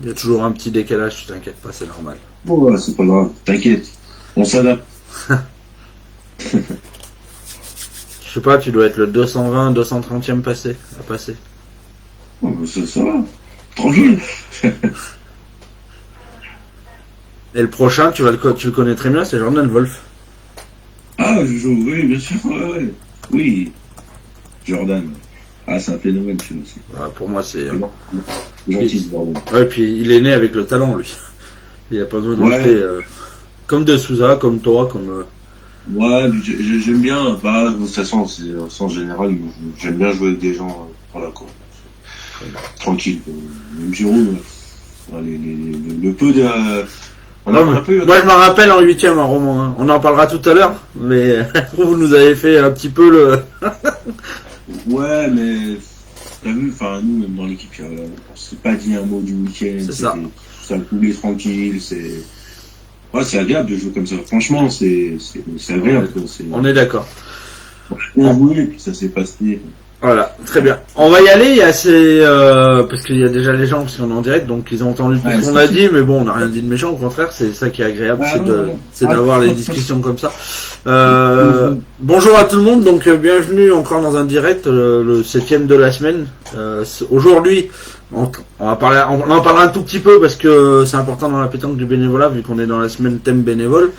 Il y a toujours un petit décalage, tu t'inquiètes pas, c'est normal. Bon, c'est pas grave, t'inquiète. On s'adapte. Je sais pas, tu dois être le 220, 230e à passer. Oh, bah, ça va. Tranquille. Et le prochain, tu le connais très bien, c'est Jordan Wolf. Ah, je joue, oui, bien sûr, ouais. Oui, Jordan. Ah, c'est un phénomène, celui aussi. Voilà, pour moi, c'est... Gentil, Jordan. Ouais, puis il est né avec le talent, lui. Il a pas besoin de monter, comme De Souza, comme toi, comme... Ouais, j'aime bien, bah, de toute façon, en général, j'aime bien jouer avec des gens, voilà, quoi. Tranquille, quoi. Même Giroud, le peu de... Moi, je m'en rappelle en 8ème, un roman. Hein. On en parlera tout à l'heure, mais vous nous avez fait un petit peu le... Ouais, mais t'as vu, enfin, nous, même dans l'équipe, on s'est pas dit un mot du week-end. C'est ça. Ça coulait tranquille, ouais, c'est agréable de jouer comme ça. Franchement, c'est agréable. On est d'accord. On a joué, et puis ça s'est passé. Voilà, très bien. On va y aller, il y a parce qu'il y a déjà les gens, parce qu'on est en direct, donc ils ont entendu tout ce qu'on a dit, mais bon, on n'a rien dit de méchant, au contraire, c'est ça qui est agréable, c'est d'avoir les discussions comme ça. Bonjour à tout le monde, donc bienvenue encore dans un direct, le 7e de la semaine. Aujourd'hui, on en parlera un tout petit peu, parce que c'est important dans la pétanque du bénévolat, vu qu'on est dans la semaine thème bénévole.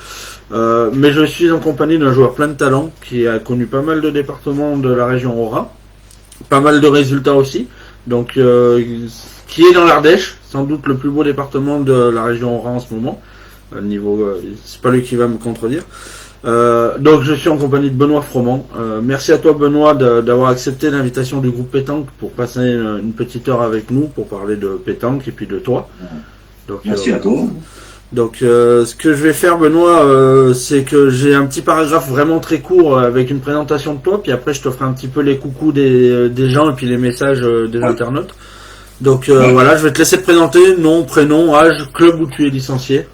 Mais je suis en compagnie d'un joueur plein de talent, qui a connu pas mal de départements de la région Aura. Pas mal de résultats aussi, donc qui est dans l'Ardèche, sans doute le plus beau département de la région Aura en ce moment. C'est pas lui qui va me contredire. Donc je suis en compagnie de Benoît Froment. Merci à toi Benoît d'avoir accepté l'invitation du groupe Pétanque pour passer une petite heure avec nous pour parler de pétanque et puis de toi. Donc, merci à toi. Donc ce que je vais faire Benoît, c'est que j'ai un petit paragraphe vraiment très court avec une présentation de toi, puis après je te ferai un petit peu les coucous des gens et puis les messages des internautes. Donc voilà, je vais te laisser te présenter, nom, prénom, âge, club où tu es licencié.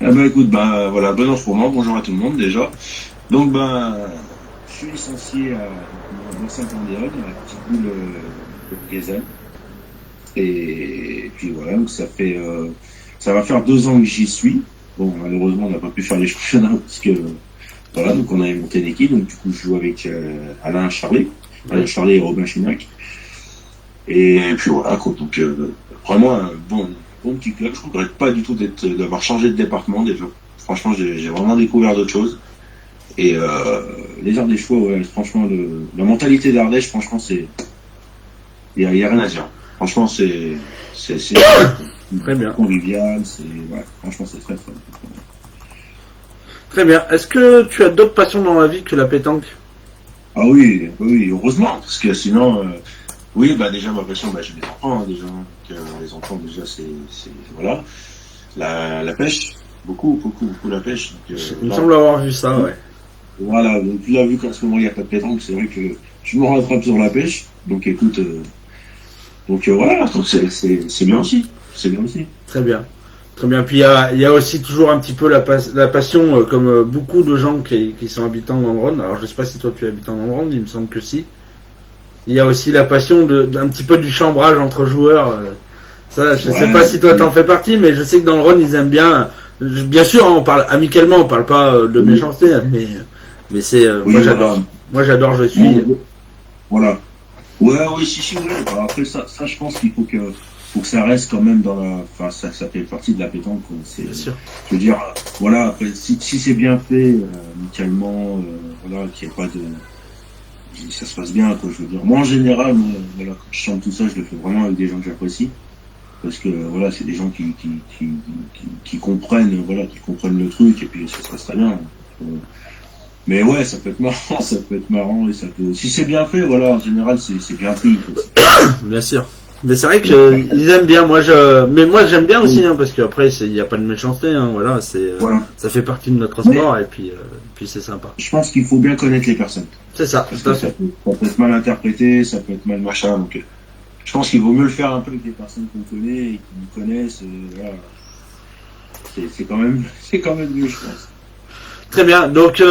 Ah bah écoute, bah voilà, Benoît Froment, bonjour à tout le monde déjà. Donc bah je suis licencié à Saint-Andéol, à la petite boule de Gazelle. Et puis voilà, donc ça va faire 2 ans que j'y suis. Bon, malheureusement, on n'a pas pu faire les championnats parce que voilà, donc on avait monté l'équipe. Donc du coup, je joue avec Alain Charlet et Robin Chignac. Et puis voilà, quoi. Donc vraiment un bon petit club. Je regrette pas du tout d'avoir changé de département déjà. Franchement, j'ai vraiment découvert d'autres choses. Et les Ardéchois, ouais, franchement, la mentalité d'Ardèche, franchement, il y a rien à dire. Franchement, c'est très bien. Convivial, ouais, franchement, c'est très bien. Très bien. Est-ce que tu as d'autres passions dans la vie que la pétanque? Ah oui, heureusement, parce que sinon, oui, bah déjà ma passion, bah j'ai des enfants, hein, déjà. Donc, les enfants, déjà, c'est voilà, la pêche, beaucoup la pêche. Donc, il me semble avoir vu ça, ouais. Voilà, donc tu l'as vu qu'en ce moment il n'y a pas de pétanque, c'est vrai que je me rattrape sur la pêche. Donc écoute. Donc voilà, c'est bien aussi. C'est bien aussi. Très bien. Très bien. Puis il y a aussi toujours un petit peu la passion, comme beaucoup de gens qui sont habitants dans le Rhône. Alors je sais pas si toi tu es habitant dans le Rhône, il me semble que si. Il y a aussi la passion d'un petit peu du chambrage entre joueurs. Ça, je sais pas si toi t'en fais partie, mais je sais que dans le Rhône ils aiment bien. Bien sûr, on parle amicalement, on parle pas de méchanceté, mais c'est moi j'adore. Moi j'adore, je suis. Voilà. Ouais, oui, si, oui. Alors après, ça, je pense qu'il faut que ça reste quand même dans la. Enfin, ça fait partie de la pétanque. Bien sûr. Je veux dire, voilà, après, si c'est bien fait, amicalement, voilà, qu'il n'y ait pas de. Ça se passe bien, quoi, je veux dire. Moi, en général, voilà, quand je chante tout ça, je le fais vraiment avec des gens que j'apprécie. Parce que, voilà, c'est des gens qui comprennent, voilà, qui comprennent le truc, et puis ça se passe très bien. Mais ouais, ça peut être marrant, et ça peut. Si c'est bien fait, voilà, en général, c'est bien pris. Bien sûr. Mais c'est vrai qu'ils aiment bien. Mais moi j'aime bien aussi, hein, parce qu'après il n'y a pas de méchanceté, hein, voilà, voilà. Ça fait partie de notre sport et puis c'est sympa. Je pense qu'il faut bien connaître les personnes. C'est ça. Ça peut être mal interprété, ça peut être mal machin. Donc, je pense qu'il vaut mieux le faire un peu avec les personnes qu'on connaît et qui nous connaissent. Voilà. C'est quand même mieux, je pense. Très bien. Donc,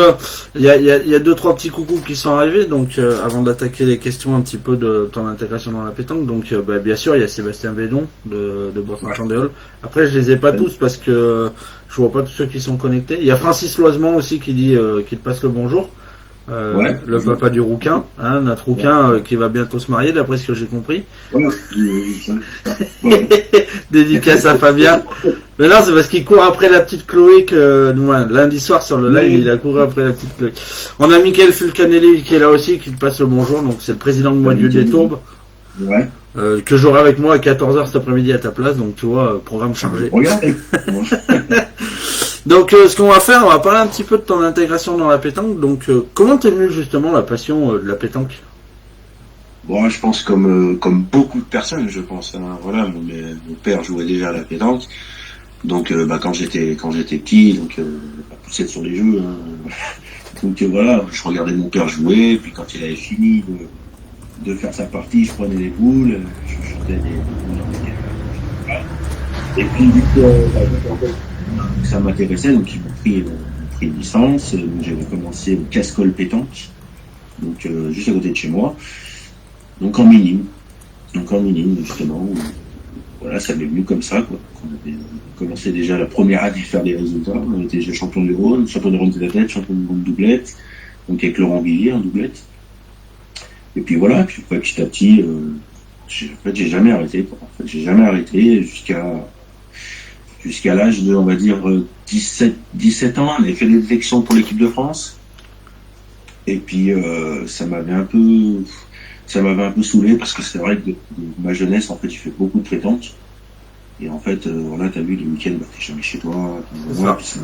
il y a deux, trois petits coucous qui sont arrivés. Donc, avant d'attaquer les questions un petit peu de ton intégration dans la pétanque. Donc, bien sûr, il y a Sébastien Védon de Bourg-Saint-Chandéol. Après, je les ai pas tous parce que je vois pas tous ceux qui sont connectés. Il y a Francis Loisement aussi qui dit qu'il passe le bonjour. Le papa du rouquin, hein, notre rouquin qui va bientôt se marier, d'après ce que j'ai compris. Dédicace à Fabien. Mais non, c'est parce qu'il court après la petite Chloé que lundi soir sur le live, il a couru après la petite Chloé. On a Mickaël Fulcanelli qui est là aussi, qui te passe le bonjour, donc c'est le président de Moitié des Tourbes. Ouais. Que j'aurai avec moi à 14h cet après-midi à ta place, donc tu vois, programme chargé. Regardez. Donc, ce qu'on va faire, on va parler un petit peu de ton intégration dans la pétanque. Donc, comment t'es venu justement la passion de la pétanque? Bon, je pense comme beaucoup de personnes, je pense. Hein. Voilà, mon père jouait déjà à la pétanque, donc quand j'étais petit, donc poussé sur les jeux. Hein. Donc voilà, je regardais mon père jouer, puis quand il avait fini de faire sa partie, je prenais les boules, je chutais des boules dans les... Et puis du coup, en fait, ça m'intéressait, donc ils m'ont pris une licence. Donc j'avais commencé au Cascol pétanque, donc juste à côté de chez moi, donc en minime justement. Où, voilà, ça m'est venu comme ça, quoi. On avait commencé déjà la première année à faire des résultats. On était déjà champion de Rhône, champion de Rhône de la tête, champion de Rhône doublette, donc avec Laurent Villiers en doublette. Et puis voilà, puis après, petit à petit, j'ai jamais arrêté, quoi. En fait, j'ai jamais arrêté jusqu'à l'âge de, on va dire, 17 ans. On avait fait des élections pour l'équipe de France. Et puis, ça m'avait un peu saoulé parce que c'est vrai que de ma jeunesse, en fait, j'ai fait beaucoup de pétanque. Et en fait, voilà, t'as vu, les week-ends, t'es jamais chez toi. Puis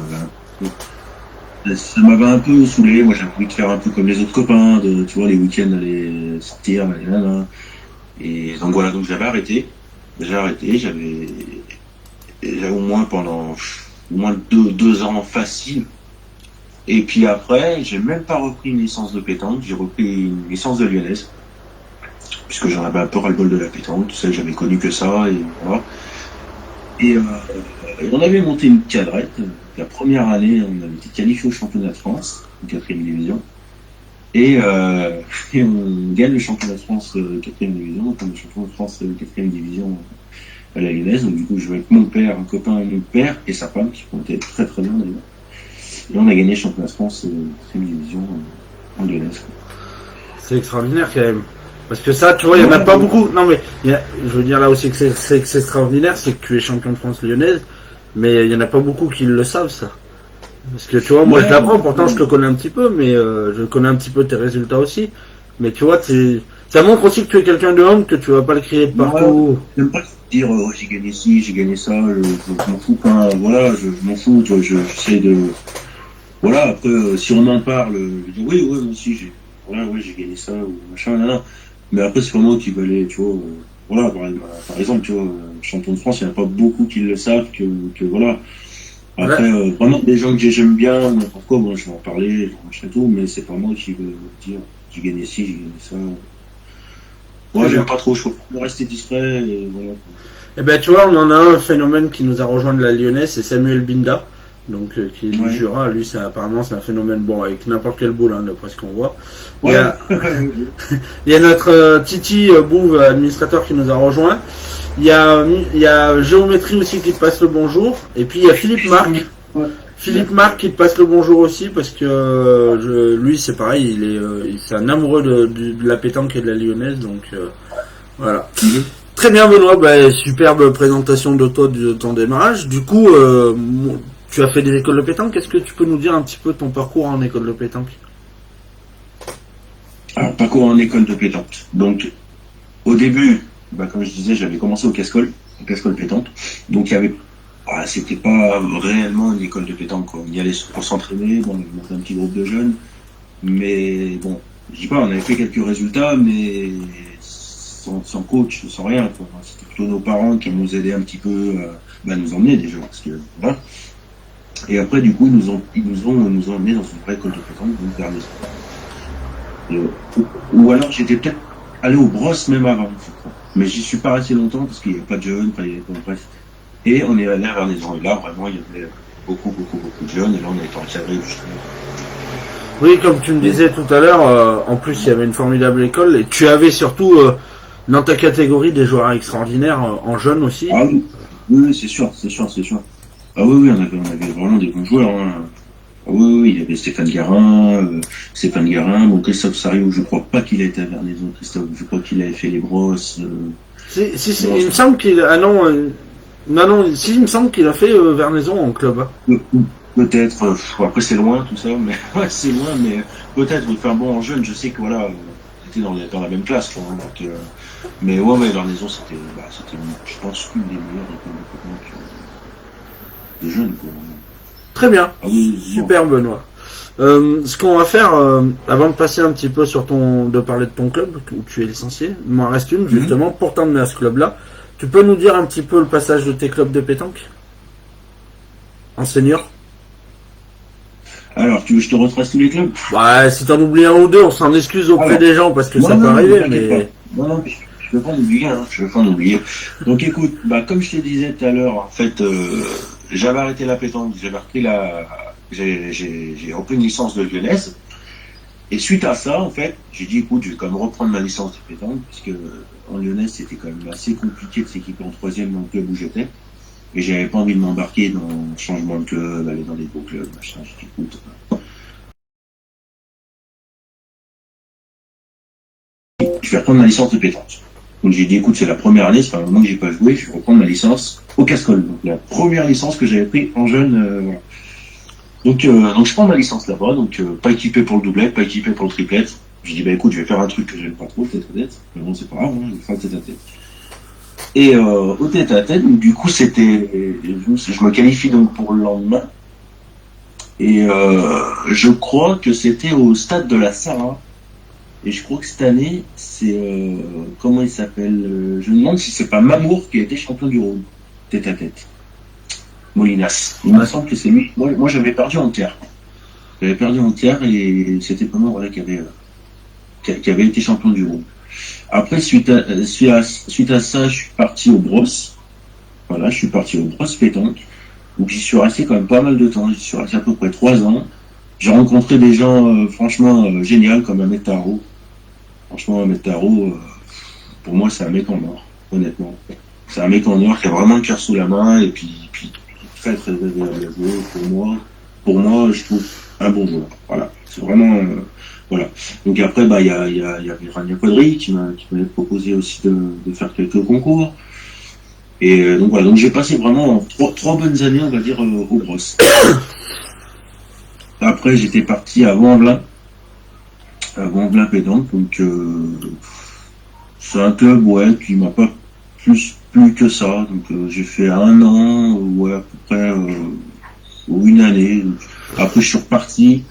ça m'avait un peu saoulé. Moi, j'avais envie de faire un peu comme les autres copains, tu vois, les week-ends, aller sortir, là. Et donc voilà, donc j'avais arrêté. J'avais au moins pendant au moins deux ans facile. Et puis après, j'ai même pas repris une licence de pétanque, j'ai repris une licence de lyonnaise. Puisque j'en avais un peu ras-le-bol de la pétanque, tu sais, j'avais connu que ça, et voilà. Et on avait monté une cadrette. La première année, on avait été qualifié au championnat de France, en 4e division. Et on gagne le championnat de France 4e division, donc on est champion de France 4e division à la lyonnaise. Donc du coup, je jouais avec mon père, un copain de mon père, et sa femme, qui comptait très très bien d'ailleurs. Et on a gagné le championnat de France 4e division en lyonnaise. C'est extraordinaire quand même. Parce que ça, tu vois, il n'y en a pas beaucoup. Non, mais je veux dire là aussi que c'est extraordinaire, c'est que tu es champion de France lyonnaise, mais il n'y en a pas beaucoup qui le savent, ça. Parce que tu vois, moi je l'apprends, pourtant je te connais un petit peu, mais je connais un petit peu tes résultats aussi. Mais tu vois, ça montre aussi que tu es quelqu'un de homme, que tu vas pas le crier de partout. J'aime pas dire j'ai gagné ci, j'ai gagné ça, je m'en fous pas, voilà, je m'en fous, tu vois, j'essaie de. Voilà, après, si on en parle, je dis oui, moi aussi j'ai gagné ça, ou machin, là. Mais après, c'est pas moi qui vais aller, tu vois, voilà, par exemple, tu vois, champion de France, il n'y en a pas beaucoup qui le savent, que voilà. Après, vraiment, des gens que j'aime bien, n'importe quoi, moi, je vais en parler, machin tout, mais c'est pas moi qui vais dire, j'ai gagné ci, j'ai gagné ça. Moi, j'aime pas trop, je peux rester discret, et voilà. Eh ben, tu vois, on en a un phénomène qui nous a rejoint de la Lyonnaise, c'est Samuel Binda. Donc, qui est du Jura, lui, apparemment, c'est un phénomène, bon, avec n'importe quelle boule, hein, d'après ce qu'on voit. Ouais. Il y a notre Titi Bouve, administrateur, qui nous a rejoint. Il y a Géométrie aussi qui te passe le bonjour. Et puis, il y a Philippe Marc. Ouais. Philippe Marc qui te passe le bonjour aussi, parce que lui, c'est pareil, c'est un amoureux de la pétanque et de la lyonnaise, donc voilà. Très bien, Benoît, superbe présentation de toi, de ton démarrage. Du coup, tu as fait des écoles de pétanque. Est-ce que tu peux nous dire un petit peu ton parcours en école de pétanque? Alors, parcours en école de pétanque. Donc, au début, comme je disais, j'avais commencé au Cascol pétanque. Donc, il y avait, c'était pas réellement une école de pétanque, quoi. On y allait pour s'entraîner, bon, on avait monté un petit groupe de jeunes. Mais bon, je dis pas, on avait fait quelques résultats, mais sans coach, sans rien, quoi. C'était plutôt nos parents qui nous aidaient un petit peu, nous emmener déjà, parce que, voilà. Et après, du coup, ils nous ont emmenés dans une vraie école de pétanque, donc vers les ou alors j'étais peut-être allé aux brosses même avant, je crois. Mais j'y suis pas resté longtemps parce qu'il n'y avait pas de jeunes, bref. Et on est allé à Vernezon. Et là, vraiment, il y avait beaucoup de jeunes, et là on a été encadré justement. Oui, comme tu me disais tout à l'heure, en plus il y avait une formidable école, et tu avais surtout dans ta catégorie des joueurs extraordinaires en jeunes aussi. Ah oui, oui, c'est sûr. Ah oui, on avait vraiment des bons joueurs. Hein. Ah oui, il y avait Stéphane Garin, bon, Christophe Sariou, je crois pas qu'il a été à Vernaison, Christophe, je crois qu'il avait fait les brosses. Si, il me semble qu'il il me semble qu'il a fait Vernaison en club. Peut-être, après c'est loin tout ça, mais ouais, c'est loin, mais peut-être, enfin bon, en jeune, je sais que voilà, on était dans la même classe, quoi, hein, donc, mais ouais, Vernaison, c'était, je pense, une des meilleures écoles de jeunes, quoi. Très bien, Ah oui, super Benoît. Ce qu'on va faire, avant de passer un petit peu de parler de ton club, où tu es licencié, il m'en reste une justement, pour t'emmener à ce club-là. Tu peux nous dire un petit peu le passage de tes clubs de pétanque en senior? Alors, tu veux que je te retrace tous les clubs? Ouais, si t'en oublies un ou deux, on s'en excuse auprès des gens parce que ça peut arriver, mais... Non, je ne veux pas en oublier, je veux pas en oublier. Donc écoute, comme je te disais tout à l'heure, en fait, j'avais arrêté la pétanque, j'ai repris une licence de lyonnaise. Et suite à ça, en fait, j'ai dit, écoute, je vais quand même reprendre ma licence de pétanque, puisque en lyonnaise, c'était quand même assez compliqué de s'équiper en troisième dans le club où j'étais. Et j'avais pas envie de m'embarquer dans le changement de club, aller dans des beaux clubs, machin. J'ai dit, écoute, je vais reprendre ma licence de pétanque. Donc j'ai dit, écoute, c'est la première année, ça fait un moment que j'ai pas joué, je vais reprendre ma licence au Cascol. Donc la première licence que j'avais pris en jeune, voilà. Donc je prends ma licence là-bas, donc pas équipé pour le doublet, pas équipé pour le triplet. J'ai dit, écoute, je vais faire un truc que j'aime pas trop, tête-à-tête. Mais bon, c'est pas grave, hein, je vais faire tête-à-tête. Et au tête-à-tête, donc du coup, je me qualifie donc pour le lendemain. Et je crois que c'était au stade de la Sarah. Et je crois que cette année, c'est comment il s'appelle, je me demande si c'est pas Mamour qui a été champion du Rhône, tête-à-tête. Molinas. Il me semble que c'est lui. Moi j'avais perdu en terre. J'avais perdu en terre et c'était pas moi, voilà, qui avait été champion du Rhône. Après, suite à ça, je suis parti au Brosse. Voilà, je suis parti au Brosse pétanque. Donc j'y suis resté quand même pas mal de temps. J'y suis resté à peu près 3 ans. J'ai rencontré des gens franchement géniaux comme Ahmed Tarot. Franchement, Ahmed Tarot, pour moi, c'est un mec en or, honnêtement. C'est un mec en or qui a vraiment le cœur sous la main et puis très très agréable à jouer. Pour moi, je trouve un bon joueur. Voilà, c'est vraiment voilà. Donc après, il y avait Rania Quadri qui m'avait proposé aussi de faire quelques concours. Et donc voilà, donc j'ai passé vraiment trois bonnes années, on va dire, au Brosse. Après, j'étais parti à Vaux-en-Velin pétanque, donc c'est un club qui m'a pas plus que ça. Donc j'ai fait 1 an, à peu près, ou 1 année. Après, je suis reparti.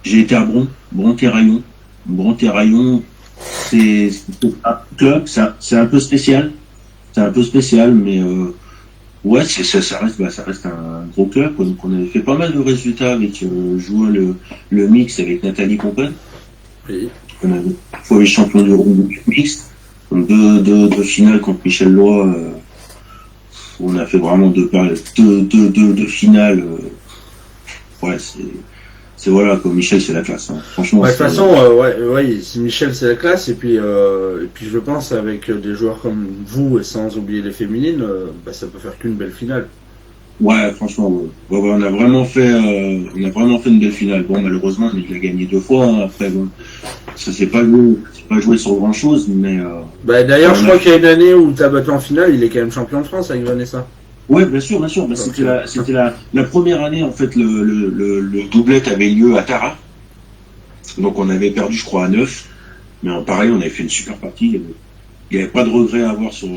J'ai été à Bron-Terraillon. Bron-Terraillon, c'est un club, c'est un peu spécial. C'est un peu spécial, mais ça reste un gros club. Donc on avait fait pas mal de résultats avec jouant le mix avec Nathalie Compen. Oui. On avait champion du Rhône mixte. Donc deux finales contre Michel Loy. On a fait vraiment deux finales. C'est voilà, comme Michel, c'est la classe. Hein. Franchement. De toute façon, Michel, c'est la classe. Et puis je pense avec des joueurs comme vous, et sans oublier les féminines, ça peut faire qu'une belle finale. Ouais, franchement, ouais. On a vraiment fait une belle finale. Bon, malheureusement, il a gagné 2 fois. Hein. Après, bon, ça c'est pas joué sur grand chose, mais. D'ailleurs, je crois qu'il y a une année où tu as battu en finale, il est quand même champion de France avec Vanessa. Ouais, bien sûr. C'était la première année, en fait, le doublet avait lieu à Tara. Donc on avait perdu, je crois, à 9. Mais pareil, on avait fait une super partie. Il n'y avait pas de regret à avoir sur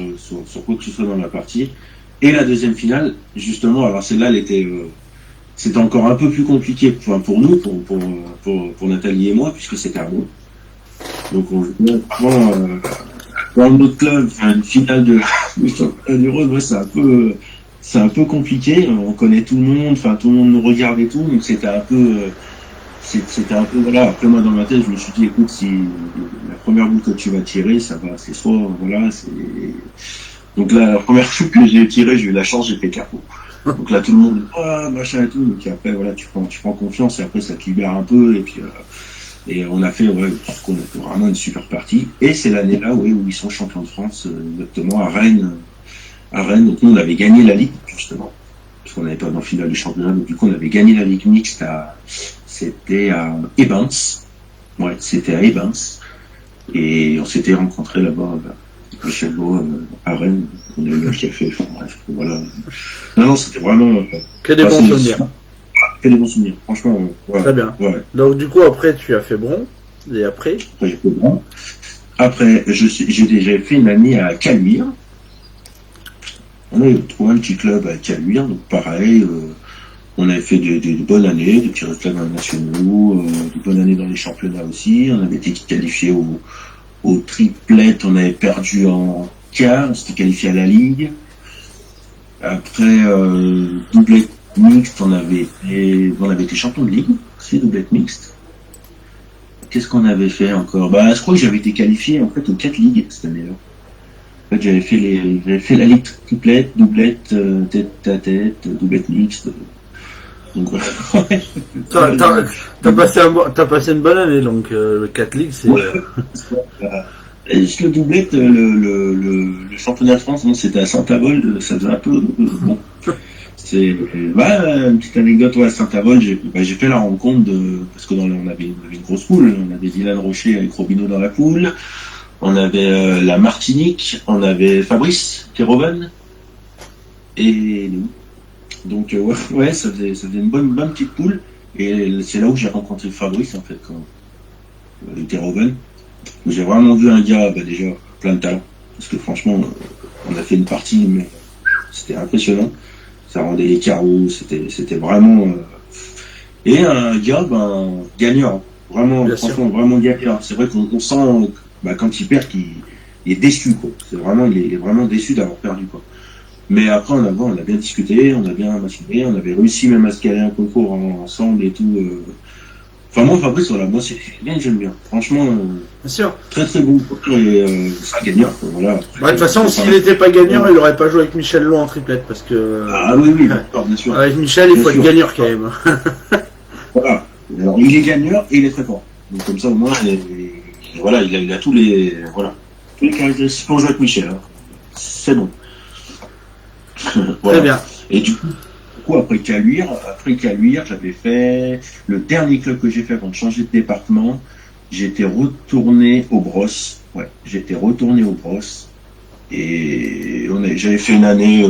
quoi que ce soit dans la partie. Et la deuxième finale, justement, alors celle-là, c'était encore un peu plus compliqué pour nous, pour Nathalie et moi, puisque c'était à Bon. Donc on jouait vraiment dans notre club, une finale du Rhône, c'est un peu compliqué. On connaît tout le monde, tout le monde nous regarde et tout, donc c'était un peu voilà. Après moi dans ma tête, je me suis dit, écoute, si la première boule que tu vas tirer, ça va, c'est soit voilà, c'est. Donc là, la première fois que j'ai tiré, j'ai eu la chance, j'ai fait carreau. Donc là, tout le monde, machin et tout. Donc après, voilà, tu prends confiance et après, ça te libère un peu. Et puis, et on a fait, vraiment une super partie. Et c'est l'année-là, où ils sont champions de France, exactement, à Rennes. Donc nous, on avait gagné la Ligue, justement. Parce qu'on n'avait pas dans le finale du championnat. Donc du coup, on avait gagné la Ligue mixte c'était à Evans. Ouais, c'était à Evans. Et on s'était rencontrés là-bas, Michel Beau, à Rennes. On a eu un café, bref, voilà. Non, c'était vraiment... Que des bons souvenirs. Que des bons souvenirs, franchement. Ouais, très bien. Ouais. Donc du coup, après, tu as fait Bron. Et après j'ai fait Bron. Après, j'ai fait une année à Caluire. On avait trouvé un petit club à Caluire, donc pareil, on avait fait de bonnes années, de petits résultats nationaux, de bonnes années dans les championnats aussi. On avait été qualifié au triplette, on avait perdu en quart, on s'était qualifié à la Ligue. Après, doublette mixte, on avait été champion de Ligue, c'est doublette mixte. Qu'est-ce qu'on avait fait encore? Je crois que j'avais été qualifié en fait aux 4 ligues cette année-là. En fait, j'avais fait la ligue triplette, doublette, tête à tête, doublette mixte. Donc ouais. T'as passé une bonne année, donc le 4 ligues, c'est. Ouais. Juste le doublette, le championnat de France, c'était à Saint-Avold, ça faisait un peu bon. C'est une petite anecdote à Saint-Avold, j'ai fait la rencontre parce que on avait une grosse poule, on avait Dylan Rocher avec Robinho dans la poule. On avait la Martinique, on avait Fabrice Kéroven et nous. Donc ouais, ça faisait une bonne petite poule. Et c'est là où j'ai rencontré Fabrice en fait, quand Kéroven. J'ai vraiment vu un gars déjà plein de talent. Parce que franchement, on a fait une partie, mais c'était impressionnant. Ça rendait les carreaux, c'était vraiment. Et un gars, gagnant. Vraiment, franchement, vraiment gagnant. C'est vrai qu'on sent. Quand il perd, qu'il est déçu, quoi. Il est vraiment déçu d'avoir perdu, quoi. Mais après, on a bien discuté, on a bien machiné, on avait réussi même à se caler un concours ensemble et tout. Enfin, moi, Fabrice, voilà, moi, c'est bien, j'aime bien. Franchement, bien sûr. Très très bon. Et c'est un gagnant, quoi. Voilà. De toute façon, s'il n'était pas gagnant, il n'aurait pas joué avec Michel Loh en triplette, parce que. Ah oui, d'accord, bien sûr. Avec Michel, il faut être gagnant quand même. Voilà. Alors, il est gagnant et il est très fort. Donc, comme ça, au moins, voilà, il a tous les caractéristiques pour jouer avec Michel. Hein. C'est bon. Voilà. Très bien. Et du coup, après Caluire, j'avais fait le dernier club que j'ai fait avant de changer de département. J'étais retourné au Bros. Ouais, j'étais retourné au Bros. Et j'avais fait une année.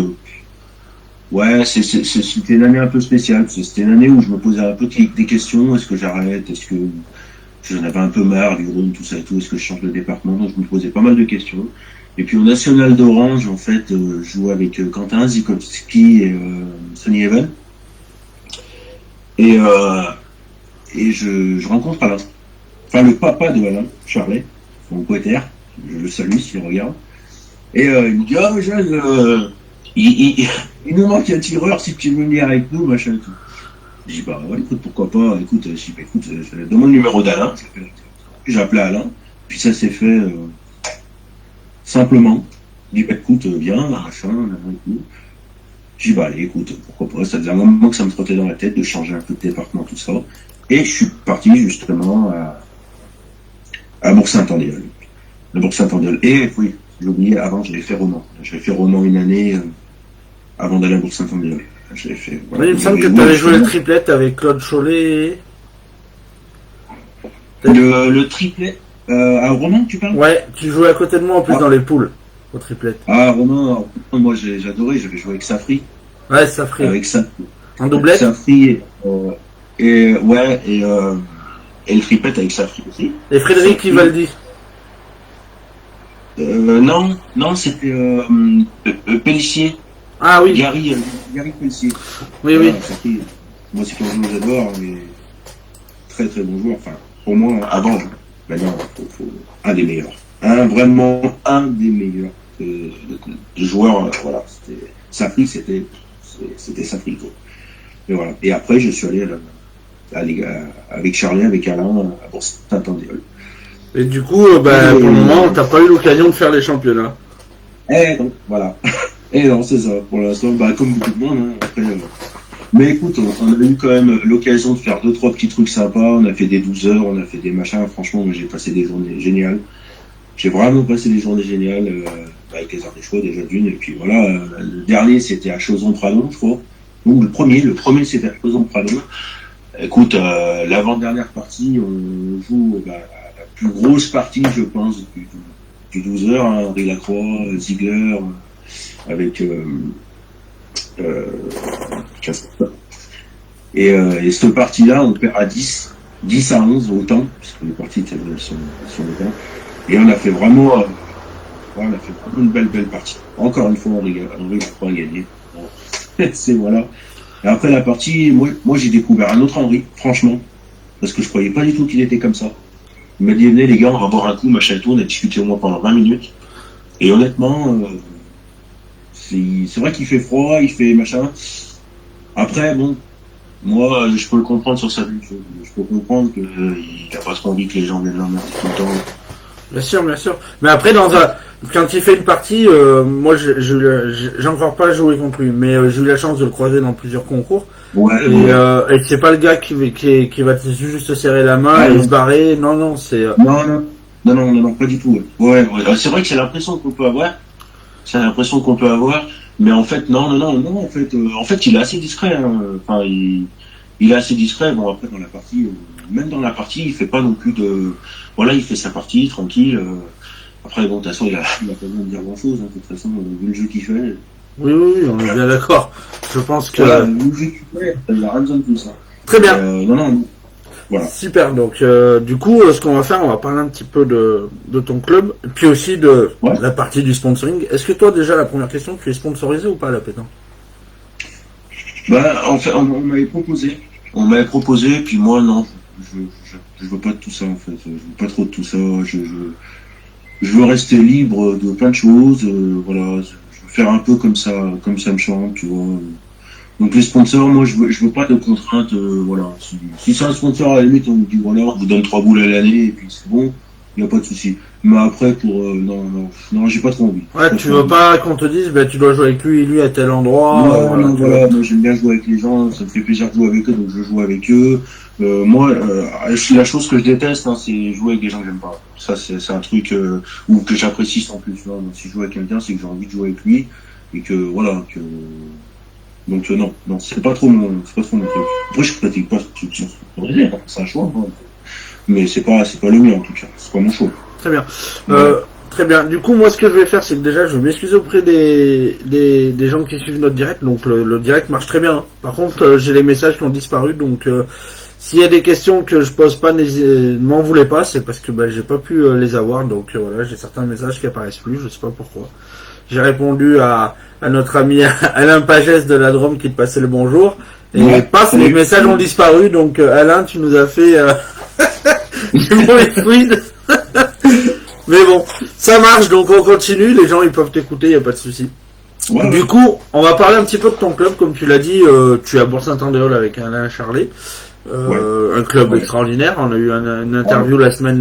C'était une année un peu spéciale. C'était une année où je me posais un peu des questions. Est-ce que j'arrête? Est-ce que j'en avais un peu marre du rhum, tout ça et tout? Est-ce que je change de département? Donc je me posais pas mal de questions. Et puis au National d'Orange, en fait, je jouais avec Quentin Zikowski et Sonny Even. Et je rencontre Alain. Enfin, le papa de Alain, Charlet, mon poète, je le salue s'il regarde. Et il me dit, jeune, il nous manque un tireur, si tu veux venir avec nous, machin et tout. Je dis, écoute, pourquoi pas, écoute, je demande le numéro d'Alain. J'ai appelé Alain, puis ça s'est fait simplement. Il dit, écoute, viens, machin, et tout. Je dis, allez, écoute, pourquoi pas, ça faisait un moment que ça me trottait dans la tête de changer un peu de département, tout ça. Et je suis parti justement à Bourg-Saint-Andéol. Le Bourg-Saint-Andéol. Et oui, j'ai oublié, avant, j'avais fait Romans. J'avais fait Romans une année avant d'aller à Bourg-Saint-Andéol. J'avais fait. Voilà, il me semble que tu avais joué le triplette avec Claude Cholet. Le triplet à Romans, tu parles? Ouais, tu jouais à côté de moi en plus dans les poules, au triplette. Ah, Romans, moi j'adorais, j'avais joué avec Safri. Ouais, Safri. Avec Safri. En doublette? Safri, et le triplette avec Safri aussi. Et Frédéric Rivaldi? Non, c'était Pellissier. Ah oui. Gary Pellissier. Oui, oui. Safri, moi c'est quand même j'adore, mais très très bon joueur. Enfin, pour moi, avant, maintenant, faut un des meilleurs. Vraiment un des meilleurs de joueurs. Voilà, Safri, c'était Safri, quoi. Et voilà. Et après, je suis allé avec Charlie, avec Alain, à Bourg-Saint-Andéol. Et du coup, pour le moment, t'as pas eu l'occasion de faire les championnats. Donc, voilà. Et non, c'est ça, pour l'instant, bah, comme beaucoup de monde, hein, après, mais écoute, on a eu quand même l'occasion de faire 2-3 petits trucs sympas, on a fait des 12 heures, on a fait des machins, franchement, moi j'ai passé des journées géniales. J'ai vraiment passé des journées géniales, avec les arts des choix déjà d'une, et puis voilà, le dernier c'était à Chauzon-Pradon, je crois. Donc le premier c'était à Chauzon-Pradon. Écoute, l'avant-dernière partie, on joue la plus grosse partie, je pense, du 12 heures, hein, Henri Lacroix, Ziegler, avec et cette partie-là, on perd à 10 à 11 au temps, parce que les parties sont au temps. Et on a fait vraiment, une belle partie. Encore une fois, Henri Lacroix a gagné. C'est voilà. Et après la partie, moi j'ai découvert un autre Henri, franchement, parce que je croyais pas du tout qu'il était comme ça. Il m'a dit, venez les gars, on va boire un coup, machin et tout, on a discuté au moins pendant 20 minutes. Et honnêtement, c'est vrai qu'il fait froid, il fait machin. Après, bon, moi, je peux le comprendre sur sa vie. Je peux comprendre qu'il n'a pas trop envie que les gens viennent l'emmerder tout le temps. Bien sûr, bien sûr. Mais après, quand il fait une partie, moi, j'ai encore pas joué contre lui, mais j'ai eu la chance de le croiser dans plusieurs concours. Ouais. Et c'est pas le gars qui va juste serrer la main et se barrer. Non, c'est. Non, pas du tout. Ouais. C'est vrai que c'est l'impression qu'on peut avoir. Mais en fait, non. En fait, il est assez discret. Hein. Enfin, il est assez discret. Bon, après, même dans la partie, il fait pas non plus de. Voilà, il fait sa partie tranquille. Après, bon, de toute façon, il a pas besoin de dire grand-chose. Hein. De toute façon, vu le jeu qu'il fait. Oui, on est bien d'accord. Je pense que. Voilà, vu le jeu qu'il fait, il a rien besoin de tout ça. Très bien. Non. Voilà. Super. Donc, du coup, ce qu'on va faire, on va parler un petit peu de ton club, puis aussi de la partie du sponsoring. Est-ce que toi, déjà, la première question, tu es sponsorisé ou pas à la pétanque? Bah, en fait, on m'avait proposé, puis moi, non. Je veux pas de tout ça, en fait. Je veux pas trop de tout ça. Je veux rester libre de plein de choses. Voilà. Je veux faire un peu comme ça me chante, tu vois. Donc les sponsors, moi je veux pas de contraintes, voilà. Si c'est un sponsor, à la limite on me dit voilà, on vous donne 3 boules à l'année et puis c'est bon, il n'y a pas de souci. Mais après non, j'ai pas trop envie. Ouais, tu veux pas qu'on te dise tu dois jouer avec lui à tel endroit. Non, voilà, moi j'aime bien jouer avec les gens, ça me fait plaisir de jouer avec eux, donc je joue avec eux. Moi, la chose que je déteste, hein, c'est jouer avec des gens que j'aime pas. Ça c'est un truc ou que j'apprécie sans plus. Tu vois. Donc, si je joue avec quelqu'un, c'est que j'ai envie de jouer avec lui et que voilà que. Donc non, c'est pas trop mon truc. Après je pratique pas c'est un choix, hein. Mais c'est pas le mien en tout cas, c'est pas mon choix. Très bien. Très bien. Du coup, moi ce que je vais faire, c'est que déjà je vais m'excuser auprès des gens qui suivent notre direct. Donc le direct marche très bien. Par contre, j'ai les messages qui ont disparu, donc s'il y a des questions que je pose pas, ne m'en voulez pas, c'est parce que j'ai pas pu les avoir. Donc voilà, j'ai certains messages qui apparaissent plus, je sais pas pourquoi. J'ai répondu à notre ami Alain Pagès de la Drôme qui te passait le bonjour. Et paf, les messages ont disparu. Donc Alain, tu nous as fait du mauvais fluide. Mais bon, ça marche, donc on continue. Les gens, ils peuvent t'écouter, il n'y a pas de souci. Ouais. Du coup, on va parler un petit peu de ton club. Comme tu l'as dit, tu es à Bourg-Saint-Andéol avec Alain Charlet. Un club extraordinaire. On a eu une interview la semaine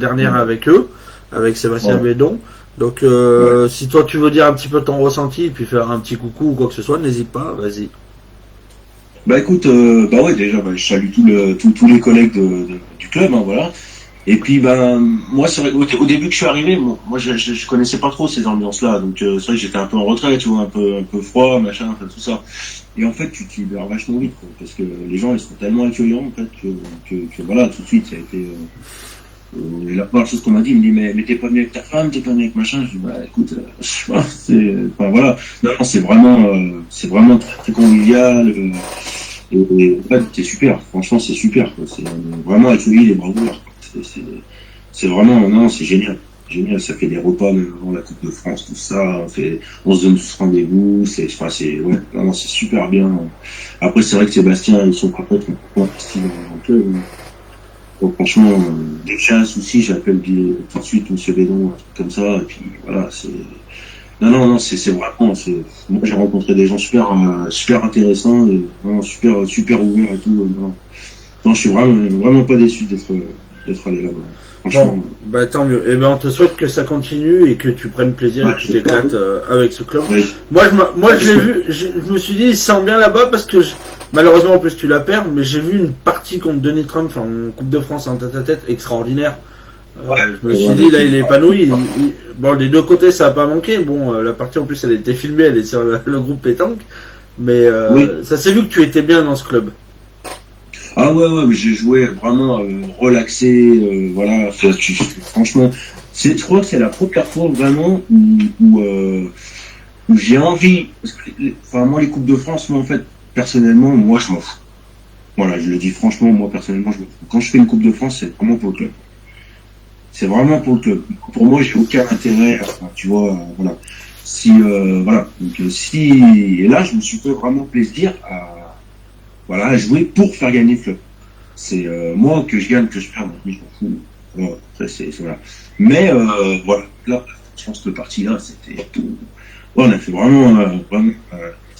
dernière avec eux, avec Sébastien Bédon. Donc, si toi tu veux dire un petit peu ton ressenti et puis faire un petit coucou ou quoi que ce soit, n'hésite pas, vas-y. Bah écoute, déjà, je salue tous les collègues du club, hein, voilà. Et puis, moi, c'est vrai, au début que je suis arrivé, moi, je connaissais pas trop ces ambiances-là, donc c'est vrai que j'étais un peu en retrait, tu vois, un peu froid, machin, enfin, tout ça. Et en fait, tu verras vachement vite, quoi, parce que les gens, ils sont tellement accueillants, en fait, que voilà, tout de suite, ça a été. Et la première chose qu'on m'a dit, il me dit mais t'es pas venu avec ta femme, t'es pas venu avec machin. Je dis écoute, voilà. Non, c'est vraiment très, très convivial. Et en fait, c'est super. Franchement, c'est super. Quoi. C'est vraiment accueilli les bras ouverts. C'est vraiment non, c'est génial. Génial. Ça fait des repas même avant la Coupe de France, tout ça. On se donne tous rendez-vous. C'est super bien. Après, c'est vrai que Sébastien, ils sont pas prêts pour investir dans le club. Donc franchement, dès que j'ai un souci, j'appelle tout de suite M. Bédon, un truc comme ça, et puis voilà, c'est. Non, c'est vraiment. Moi j'ai rencontré des gens super intéressants, et super ouverts et tout. Non, je suis vraiment pas déçu d'être allé là-bas. Franchement. Bon, bah tant mieux. Et ben on te souhaite que ça continue et que tu prennes plaisir et que tu t'éclates avec ce club. Oui. Moi je l'ai vu, je me suis dit il se sent bien là-bas parce que malheureusement en plus tu la perds, mais j'ai vu une partie contre Denis Trump en Coupe de France en tête-à-tête extraordinaire. Je me suis dit là il est épanoui. Bon des deux côtés ça a pas manqué. Bon la partie en plus elle a été filmée, elle est sur le groupe pétanque, mais Oui. ça s'est vu que tu étais bien dans ce club. Ah ouais, mais j'ai joué vraiment relaxé, voilà. Franchement, je crois que c'est la première fois vraiment où j'ai envie. Parce que, enfin, moi, les Coupes de France, moi, en fait, personnellement, moi, je m'en fous. Voilà, je le dis franchement, moi, personnellement, je m'en fous. Quand je fais une Coupe de France, c'est vraiment pour le club. C'est vraiment pour le club. Pour moi, j'ai aucun intérêt, enfin, tu vois, voilà. Si, voilà. Donc, et là, je me suis fait vraiment plaisir à jouer pour faire gagner le club. C'est moi que je gagne, que je perds, je m'en fous. Voilà, après, voilà. Mais voilà, là, je pense que le parti là, c'était tout. Ouais, on a fait vraiment,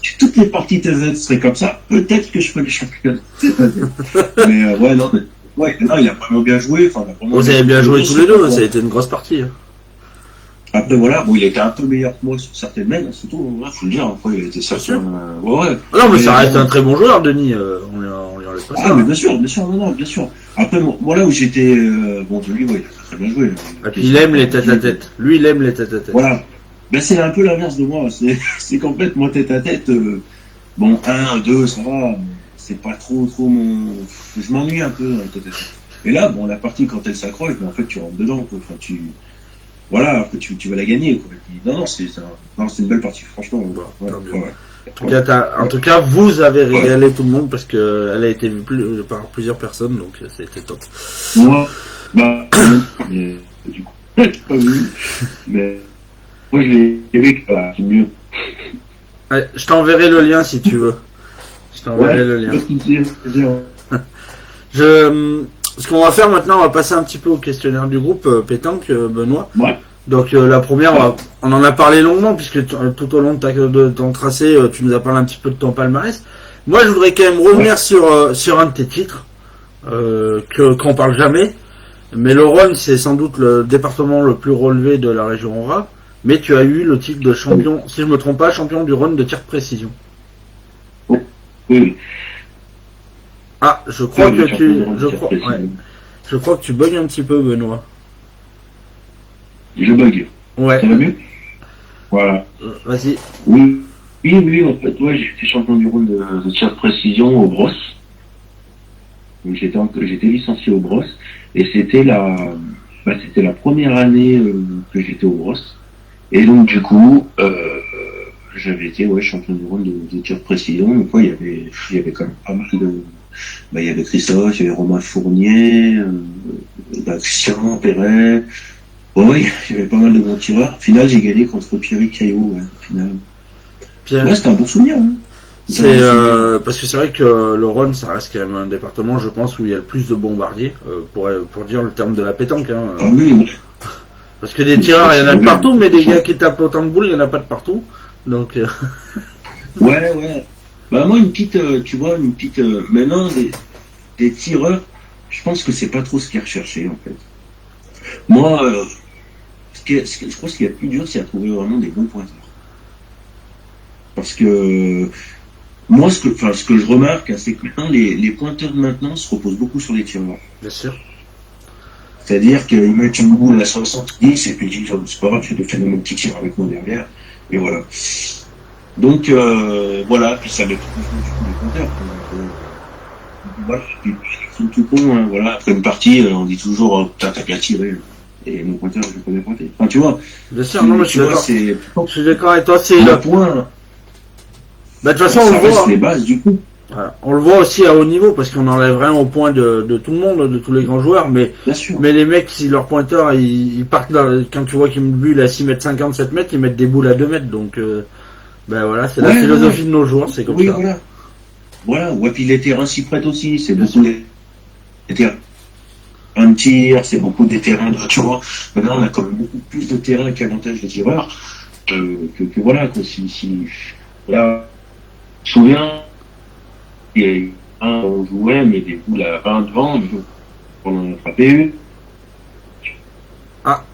si toutes les parties TZ seraient comme ça, peut-être que je ferais les championnats. Mais ouais, non, il a vraiment bien joué. Enfin, Vous avez bien joué tous les deux, ça a été une grosse partie. Après voilà, bon, il était un peu meilleur que moi sur certaines mains, surtout, faut le dire, après il était certain. Ouais. Non, mais ça reste un très bon joueur, Denis, on lui enlève pas ça. Ah, mais bien sûr, non, bien sûr. Après, moi là où j'étais, bon, Denis, ouais, il a très bien joué. Et puis il aime les tête-à-tête. Lui, il aime les tête-à-tête. Voilà. Ben, c'est un peu l'inverse de moi. C'est complètement tête-à-tête. Bon, 1, 2, ça va. C'est pas trop mon. Je m'ennuie un peu tête-à-tête. Et là, bon, la partie, quand elle s'accroche, ben, en fait, tu rentres dedans, quoi. Enfin, voilà, après, tu vas la gagner, quoi. Non, c'est une belle partie, franchement. Ouais. En tout cas, vous avez régalé tout le monde parce que elle a été vue par plusieurs personnes, donc c'était top. Moi, du coup, je l'ai pas vu, mais moi, je l'ai vu, c'est mieux. Ouais, je t'enverrai le lien si tu veux. Je t'enverrai le lien. Ce qu'on va faire maintenant, on va passer un petit peu au questionnaire du groupe pétanque, Benoît. Ouais. Donc la première, on en a parlé longuement puisque tout au long de ton tracé, tu nous as parlé un petit peu de ton palmarès. Moi, je voudrais quand même revenir sur un de tes titres qu'on parle jamais. Mais le Rhône, c'est sans doute le département le plus relevé de la région Aura. Mais tu as eu le titre de champion, si je me trompe pas, champion du Rhône de tir de précision. Oui. Ah, je crois que tu bugs un petit peu, Benoît. Je bug. Ouais. Ça va mieux? Voilà. Vas-y. Oui, en fait, ouais, j'ai été champion du Rhône de tir de précision au Bros. Donc j'étais licencié au Bros. Et c'était la première année que j'étais au Bros. Et donc du coup, j'avais été champion du Rhône de tir de précision. Donc il y avait quand même pas mal de. Il y avait Christophe, il y avait Romain Fournier, Christian Perret. Oui, j'avais pas mal de bons tireurs. Au final, j'ai gagné contre Pierrick Caillot. Ouais, c'était un bon souvenir. Hein. C'est parce que c'est vrai que le Rhône, ça reste quand même un département, je pense, où il y a le plus de bombardiers, pour dire le terme de la pétanque. Hein. Ah oui. Parce que des tireurs, il y en a de partout, mais des gars qui tapent autant de boules, il y en a pas de partout. Donc. Ouais. Bah moi, maintenant, des tireurs, je pense que c'est pas trop ce qu'ils recherchaient, en fait. Moi, je crois que ce qu'il y a de plus dur, c'est à trouver vraiment des bons pointeurs. Parce que moi, ce que je remarque, c'est que maintenant, les pointeurs de maintenant se reposent beaucoup sur les tireurs. Bien sûr. C'est-à-dire qu'ils mettent une boule à 70 et puis ils disent, c'est pas grave, je vais faire mon petit tir avec moi derrière. Et voilà. Donc, voilà, puis ça met tout les pointeurs. Voilà, puis ils sont tout cons, hein, voilà. Après une partie, on dit toujours, t'as qu'à tirer. Et mon pointeur, je vais pas les pointer. Enfin, tu vois. Bien sûr, non, mais je suis d'accord avec toi, c'est le point. Bah, de toute façon, on le voit. Les bases, du coup. Voilà. On le voit aussi à haut niveau, parce qu'on enlève rien au point de tout le monde, de tous les grands joueurs, mais les mecs, si leur pointeur, ils partent quand tu vois qu'ils mettent bulle à 6 mètres 50, 7 mètres, ils mettent des boules à 2 mètres, donc, ben voilà, c'est la philosophie de nos joueurs, c'est comme ça. Voilà, ouais, puis les terrains s'y prêtent aussi, c'est beaucoup des terrains. Un tir, c'est beaucoup des terrains de, tu vois. Maintenant, on a quand même beaucoup plus de terrains qui avantagent les tireurs que voilà, quoi. Là, je me souviens, il y a on jouait, mais des boules à 20 devant, on en a frappé une. Ah,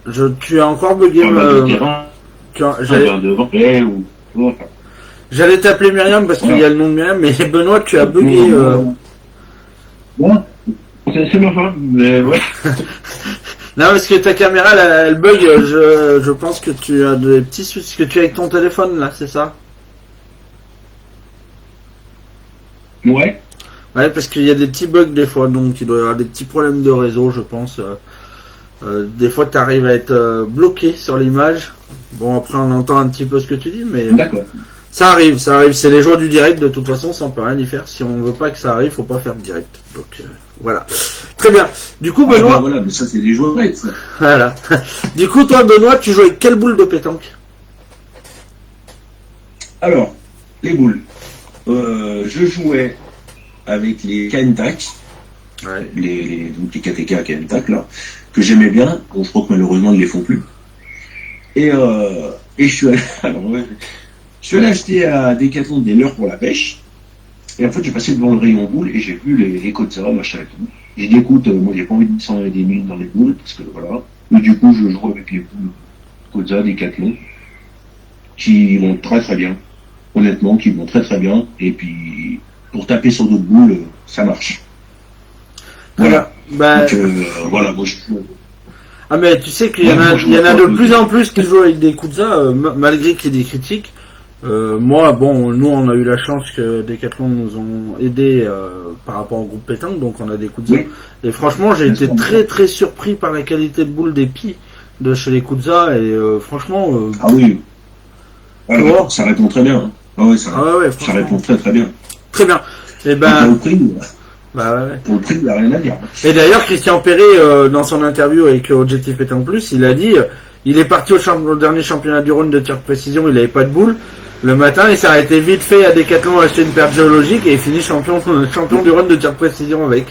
tu as encore bugué. J'allais t'appeler Myriam parce qu'il y a le nom de Myriam, mais Benoît, tu as bugué. Bon, c'est ma femme, mais ouais. Non, parce que ta caméra, elle bug. Je pense que tu as des petits soucis que tu as avec ton téléphone, là, c'est ça? Ouais. Ouais, parce qu'il y a des petits bugs des fois, donc il doit y avoir des petits problèmes de réseau, je pense. Des fois, tu arrives à être bloqué sur l'image. Bon, après, on entend un petit peu ce que tu dis, mais d'accord. Ça arrive. C'est les joies du direct, de toute façon, ça on peut rien y faire. Si on veut pas que ça arrive, faut pas faire de direct. Donc, voilà. Très bien. Du coup, Benoît... Ah, voilà, mais ça, c'est des joies vraies, ça. Voilà. Du coup, toi, Benoît, tu joues avec quelle boule de pétanque? Alors, les boules. Je jouais avec les KNTAC, ouais. les KTK KNTAC, là, que j'aimais bien. Bon, je crois que malheureusement, ils les font plus. Et je suis allé, alors, ouais, je suis allé acheter à Decathlon des leurres pour la pêche. Et en fait, j'ai passé devant le rayon boules et j'ai vu les Kotza, machin et tout. J'ai dit, écoute, moi, j'ai pas envie de s'enlever des mines dans les boules, parce que voilà. Et du coup, je joue avec les boules Kotza, Decathlon, qui vont très très bien. Honnêtement, qui vont très très bien. Et puis, pour taper sur d'autres boules, ça marche. Voilà. Bah... Donc, voilà, moi, je... Ah, mais tu sais qu'il y en a de plus en plus qui jouent avec des Kutza, malgré qu'il y ait des critiques. Moi, bon, nous, on a eu la chance que Decathlon nous ont aidés par rapport au groupe pétanque, donc on a des Kutza. Oui. Et franchement, j'ai été très très surpris par la qualité de boule des pieds de chez les Kutza, et franchement... ah oui. Alors, ça répond très bien. Hein. Ah ouais, ça répond très très bien. Très bien. Et ben... Bah ouais. Pour le prix, il n'y a rien à dire. Et d'ailleurs, Christian Perret, dans son interview avec Objectif Pétanque Plus, il a dit, il est parti au dernier championnat du Rhône de tir de précision, il n'avait pas de boule. Le matin, il s'est arrêté vite fait à Decathlon acheter une paire géologique et il finit champion du Rhône de tir de précision avec.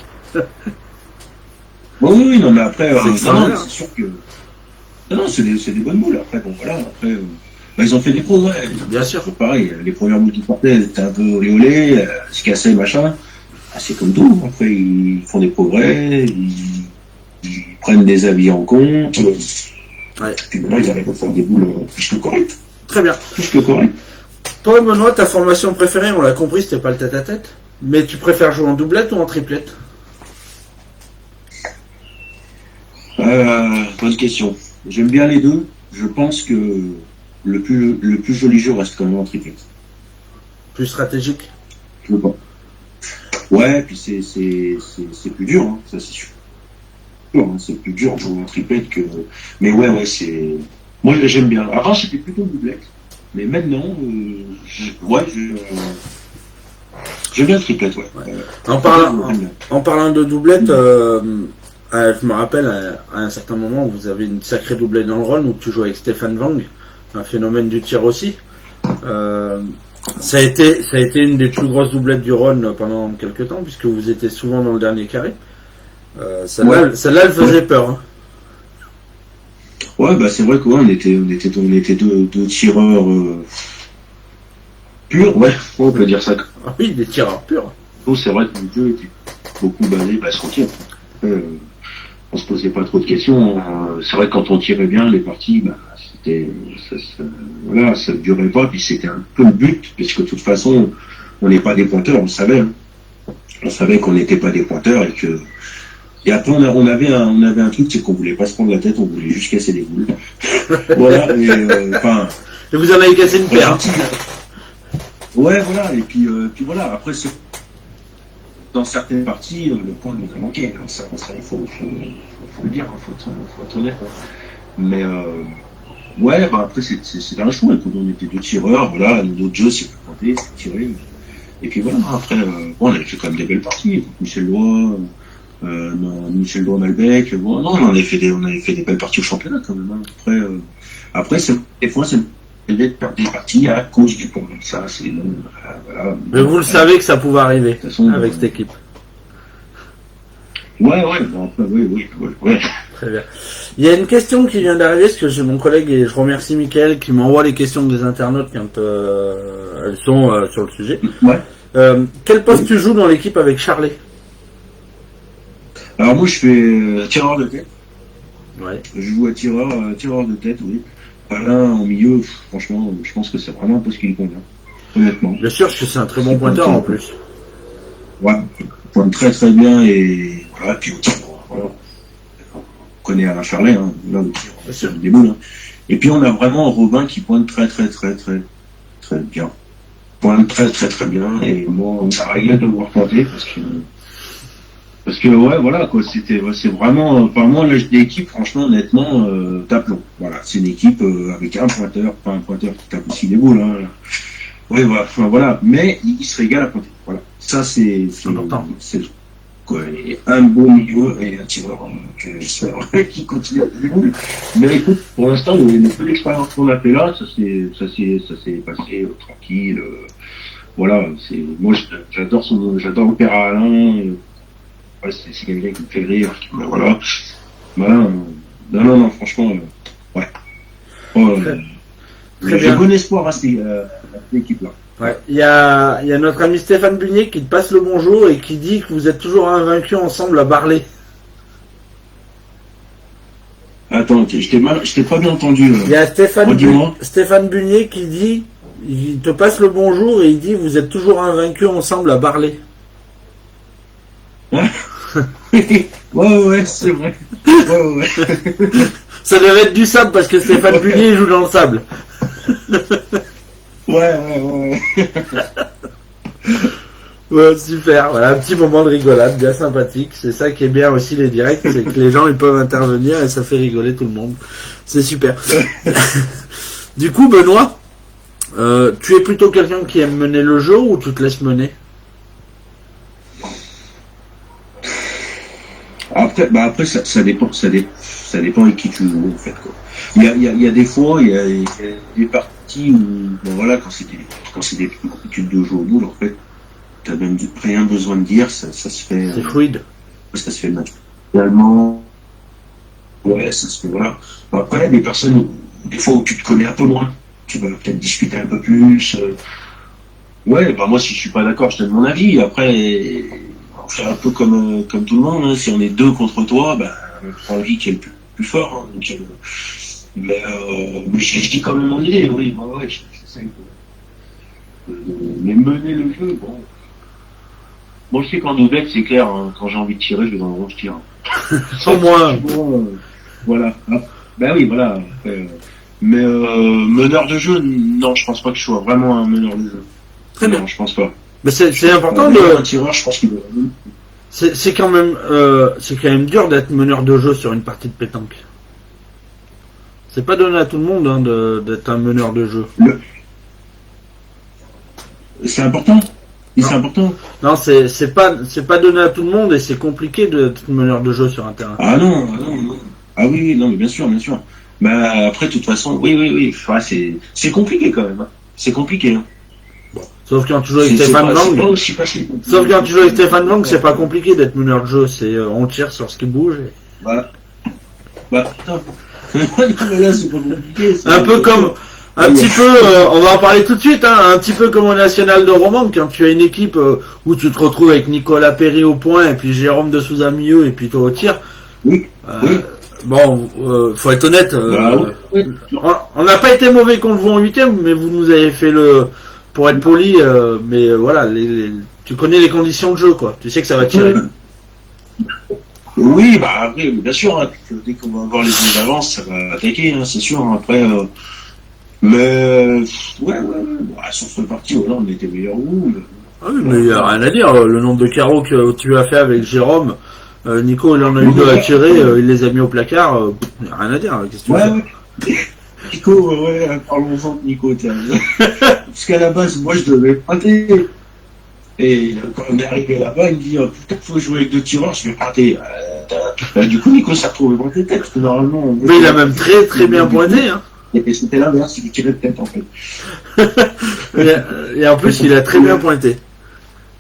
Oui, non, mais après, c'est sûr que... Non, c'est des bonnes boules. Après, bon, voilà, après... Bah, ils ont fait des progrès. Bien sûr. Pareil, les premières boules qu'ils portaient étaient un peu auréolées, se cassaient, machin. C'est comme tout, après ils font des progrès, ils prennent des avis en compte, ouais. Puis maintenant ils arrivent à faire des boules plus que correctes. Très bien. Plus que correctes. Toi Benoît, ta formation préférée, on l'a compris, c'était pas le tête-à-tête, mais tu préfères jouer en doublette ou en triplette? Bonne question. J'aime bien les deux, je pense que le plus joli jeu reste quand même en triplette. Plus stratégique? Je pense. Ouais, puis c'est plus dur, hein, ça c'est sûr. C'est plus dur de jouer en triplette que... Mais ouais, c'est... Moi j'aime bien. Avant c'était plutôt doublette, mais maintenant, j'aime bien le triplette, ouais. En parlant de doublette, je me rappelle à un certain moment où vous avez une sacrée doublette dans le Rhône où tu joues avec Stéphane Wang, un phénomène du tir aussi. Ça a été une des plus grosses doublettes du Rhône pendant quelques temps, puisque vous étiez souvent dans le dernier carré. Celle-là, elle faisait peur. Hein. Ouais, bah c'est vrai qu'on était deux tireurs purs, ouais, on peut dire ça. Ah oui, des tireurs purs. Donc c'est vrai que le jeu était beaucoup basé sur le tir. On se posait pas trop de questions. C'est vrai que quand on tirait bien, les parties, bah, ça ne durait pas, puis c'était un peu le but, puisque de toute façon, on n'est pas des pointeurs, on le savait. Hein. On savait qu'on n'était pas des pointeurs et après on avait un truc, c'est qu'on voulait pas se prendre la tête, on voulait juste casser des boules. Voilà, et vous en avez cassé une paire. Ouais, voilà, et puis voilà, après dans certaines parties, le point nous a manqué, ça il faut le dire, il faut être honnête. Mais ouais, bah après c'est un choix, on était deux tireurs, voilà, notre jeu c'est plus compter, c'est tirer. Et puis voilà, après, on avait fait quand même des belles parties, Michel Doigt, Malbec, bon, non, on avait fait des belles parties au championnat quand même. Hein. Après des fois c'est de perdre des parties à cause du pont. Ça, c'est voilà. Mais vous le savez que ça pouvait arriver façon, avec cette équipe. Ouais, bon, après, oui. Très bien. Il y a une question qui vient d'arriver, parce que j'ai mon collègue, et je remercie Mickaël, qui m'envoie les questions des internautes quand elles sont sur le sujet. Ouais. Quel poste tu joues dans l'équipe avec Charlet? Alors moi je fais tireur de tête. Ouais. Je joue à tireur de tête, oui. Alain en milieu, franchement, je pense que c'est vraiment un poste qui lui convient. Honnêtement. Bien sûr, parce que c'est un très bon pointeur en plus. Ouais, il pointe très très bien et voilà, puis voilà. On connaît Alain Charlet, hein, là aussi, c'est des boules. Hein. Et puis on a vraiment Robin qui pointe très bien. Pointe très bien et moi ça réglait de le voir pointer parce que ouais voilà quoi, c'est vraiment enfin moi là l'équipe franchement honnêtement tape long. Voilà, c'est une équipe avec un pointeur, pas un pointeur qui tape aussi les boules, hein. Oui, voilà, enfin, voilà, mais il se régale à pointer. Voilà, ça c'est important. C'est quoi, et un beau milieu et un tireur que j'espère qui continue à faire. Mais écoute, pour l'instant, le peu d'expérience qu'on a fait là, ça s'est passé tranquille. Voilà, c'est moi j'adore le père Alain. Ouais, c'est quelqu'un qui me fait rire. Voilà, non, franchement, ouais. J'ai bon espoir à cette équipe-là. Ouais. Il y a notre ami Stéphane Bunier qui te passe le bonjour et qui dit que vous êtes toujours invaincus ensemble à Barley. Attends, je t'ai pas bien entendu. Il y a Stéphane Bunier qui dit, il te passe le bonjour et il dit vous êtes toujours invaincus ensemble à Barley. Ouais, c'est vrai. Ouais. Ça devait être du sable parce que Stéphane Bunier joue dans le sable. Ouais. Ouais, super. Voilà, un petit moment de rigolade, bien sympathique. C'est ça qui est bien aussi les directs, c'est que les gens ils peuvent intervenir et ça fait rigoler tout le monde. C'est super. Du coup, Benoît, tu es plutôt quelqu'un qui aime mener le jeu ou tu te laisses mener? Après ça dépend avec qui tu joues en fait quoi. Il y a des fois il y a des parties où bon voilà quand c'est des compétitions de jeu au boule en fait t'as même rien besoin de dire ça se fait. C'est fluide. Ça se fait naturellement. Ouais, ça se fait voilà. Après il y a des personnes des fois où tu te connais un peu moins, tu vas peut-être discuter un peu plus. Ouais, moi si je suis pas d'accord je donne mon avis. Après c'est un peu comme tout le monde, hein. Si on est deux contre toi, on prend l'avis qui est le plus fort. Hein. Donc, mais je dis quand même mon idée, oui. Ouais, j'essaie de mener le jeu. Bon. Moi, je sais qu'en Obec, c'est clair, hein. Quand j'ai envie de tirer, je vais dans le rond, je tire. Sans moi. Voilà. Oui, voilà. Mais meneur de jeu, non, je pense pas que je sois vraiment un meneur de jeu. Très bien. Non, je pense pas. Mais c'est important de. Un tireur, je pense qu'il doit. C'est quand même dur d'être meneur de jeu sur une partie de pétanque. C'est pas donné à tout le monde hein, d'être un meneur de jeu. C'est important. Et c'est important. Non, c'est pas donné à tout le monde et c'est compliqué d'être meneur de jeu sur un terrain. Ah non. Ah oui, non, mais bien sûr. Après, de toute façon, oui. Enfin, c'est compliqué quand même. Hein. C'est compliqué. Hein. Sauf quand tu joues avec Stéphane Lang, c'est pas compliqué d'être meneur de jeu, c'est on tire sur ce qui bouge. Voilà. Putain. Mais là, c'est pas compliqué. Un peu comme, petit peu, on va en parler tout de suite, hein, un petit peu comme au National de Romans, quand tu as une équipe où tu te retrouves avec Nicolas Perry au point, et puis Jérôme de Souza milieu, et puis toi au tir. Oui. Bon, faut être honnête, on n'a pas été mauvais contre vous en 8e, mais vous nous avez fait pour être poli, mais voilà, tu connais les conditions de jeu, quoi. Tu sais que ça va tirer. Oui, après, bien sûr, hein, dès qu'on va avoir les points d'avance, ça va attaquer, hein, c'est sûr. Après, mais ouais, sur cette partie, voilà, on était meilleurs vous. Ah oui, mais il n'y a rien à dire. Le nombre de carreaux que tu as fait avec Jérôme, Nico, il en a eu deux à tirer, il les a mis au placard. Il n'y a rien à dire. Qu'est-ce que tu fais ? Nico, parlons-en de Nico, tiens. Parce qu'à la base, moi, je devais prater. Et quand on est arrivé là-bas, il me dit putain, faut jouer avec deux tireurs, je vais prater. Du coup, Nico s'est retrouvé pointé tête, parce que normalement. Mais il a même très bien pointé, hein. Et c'était l'inverse, il tirait de tête en fait. Et en plus, il a très bien pointé.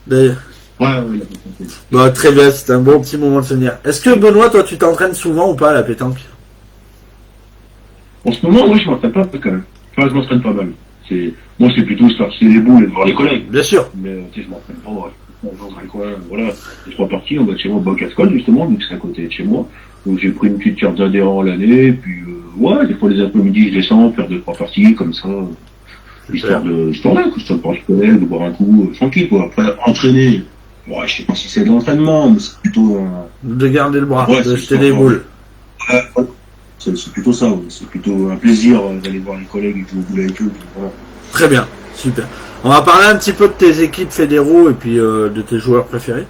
D'ailleurs. Ouais, il a bien pointé. Bon, très bien, c'était un bon petit moment de souvenir. Est-ce que Benoît, toi, tu t'entraînes souvent ou pas à la pétanque ? En ce moment, moi, je m'entraîne pas quand même. Enfin, je m'entraîne pas mal. Moi, c'est plutôt sortir les boules et de voir les collègues. Bien sûr. Mais je m'entraîne pas. Dans un coin, voilà, les trois parties, on va chez moi au Cascol, justement, vu que c'est à côté de chez moi. Donc j'ai pris une petite carte d'adhérent l'année, puis ouais, des fois les après-midi je descends, faire 2-3 parties comme ça, histoire là, histoire de voir les collègues, de boire un coup, tranquille quoi. Après, entraîner, ouais, je sais pas si c'est de l'entraînement, mais c'est plutôt de garder le bras, ouais, de jeter des boules. Ouais, c'est plutôt ça, ouais. C'est plutôt un plaisir d'aller voir les collègues et de jouer au boule avec eux. Voilà. Très bien, super. On va parler un petit peu de tes équipes fédéraux et puis de tes joueurs préférés.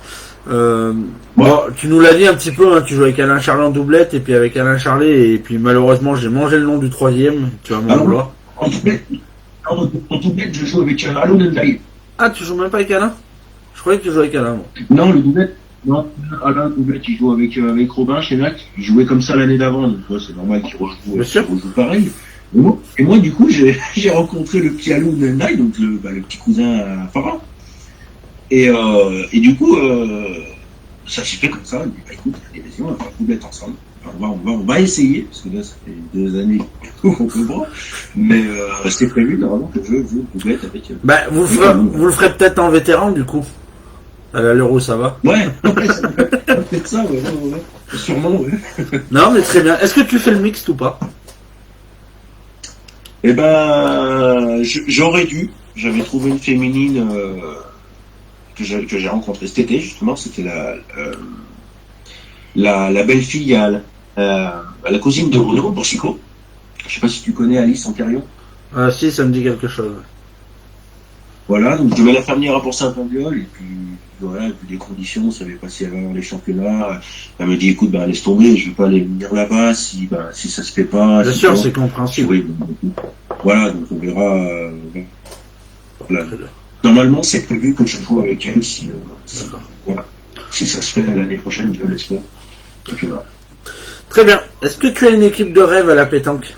Bon, tu nous l'as dit un petit peu, hein, tu joues avec Alain Charlet en doublette et puis avec Alain Charlet et puis malheureusement j'ai mangé le nom du troisième, tu vas m'en vouloir. En doublette, je joue avec Alon Ndiaye. Ah, tu joues même pas avec Alain? Je croyais que tu jouais avec Alain. Moi. Non, le doublette, non, Alain doublette, il joue avec Robin chez Nac. Il jouait comme ça l'année d'avant, donc ouais, c'est normal qu'il rejoue pareil. Et moi, du coup, j'ai rencontré le petit Alon Ndiaye, donc le petit cousin à Farah. Et du coup, ça s'est fait comme ça. Il dit, bah, écoute, allez, vas-y, on va faire doublette ensemble. On va essayer, parce que là, ça fait 2 années qu'on peut voir. Mais c'est prévu, normalement, que je joue doublette avec... Bah, vous le ferez peut-être en vétéran, du coup. À l'heure où ça va. Ouais, ça peut-être ça, ouais. Sûrement, ouais. Non, mais très bien. Est-ce que tu fais le mixte ou pas? Eh ben, j'aurais dû. J'avais trouvé une féminine... que j'ai rencontré cet été, justement, c'était la belle-fille à la cousine de Bruno, Borsico. Je sais pas si tu connais Alice Antérion. Ah si, ça me dit quelque chose. Voilà, donc je vais la faire venir pour Saint-Pandiol, et puis voilà, et puis les conditions, ça savait pas si elle va avoir les championnats. Elle me dit, écoute, bah laisse tomber, je vais pas aller venir là-bas si ça se fait pas. Bien sûr, c'est compréhensible. Oui, voilà, donc on verra. Voilà. Normalement, c'est prévu que je joue avec elle si ça se fait l'année prochaine, je l'espère. Voilà. Très bien. Est-ce que tu as une équipe de rêve à la pétanque?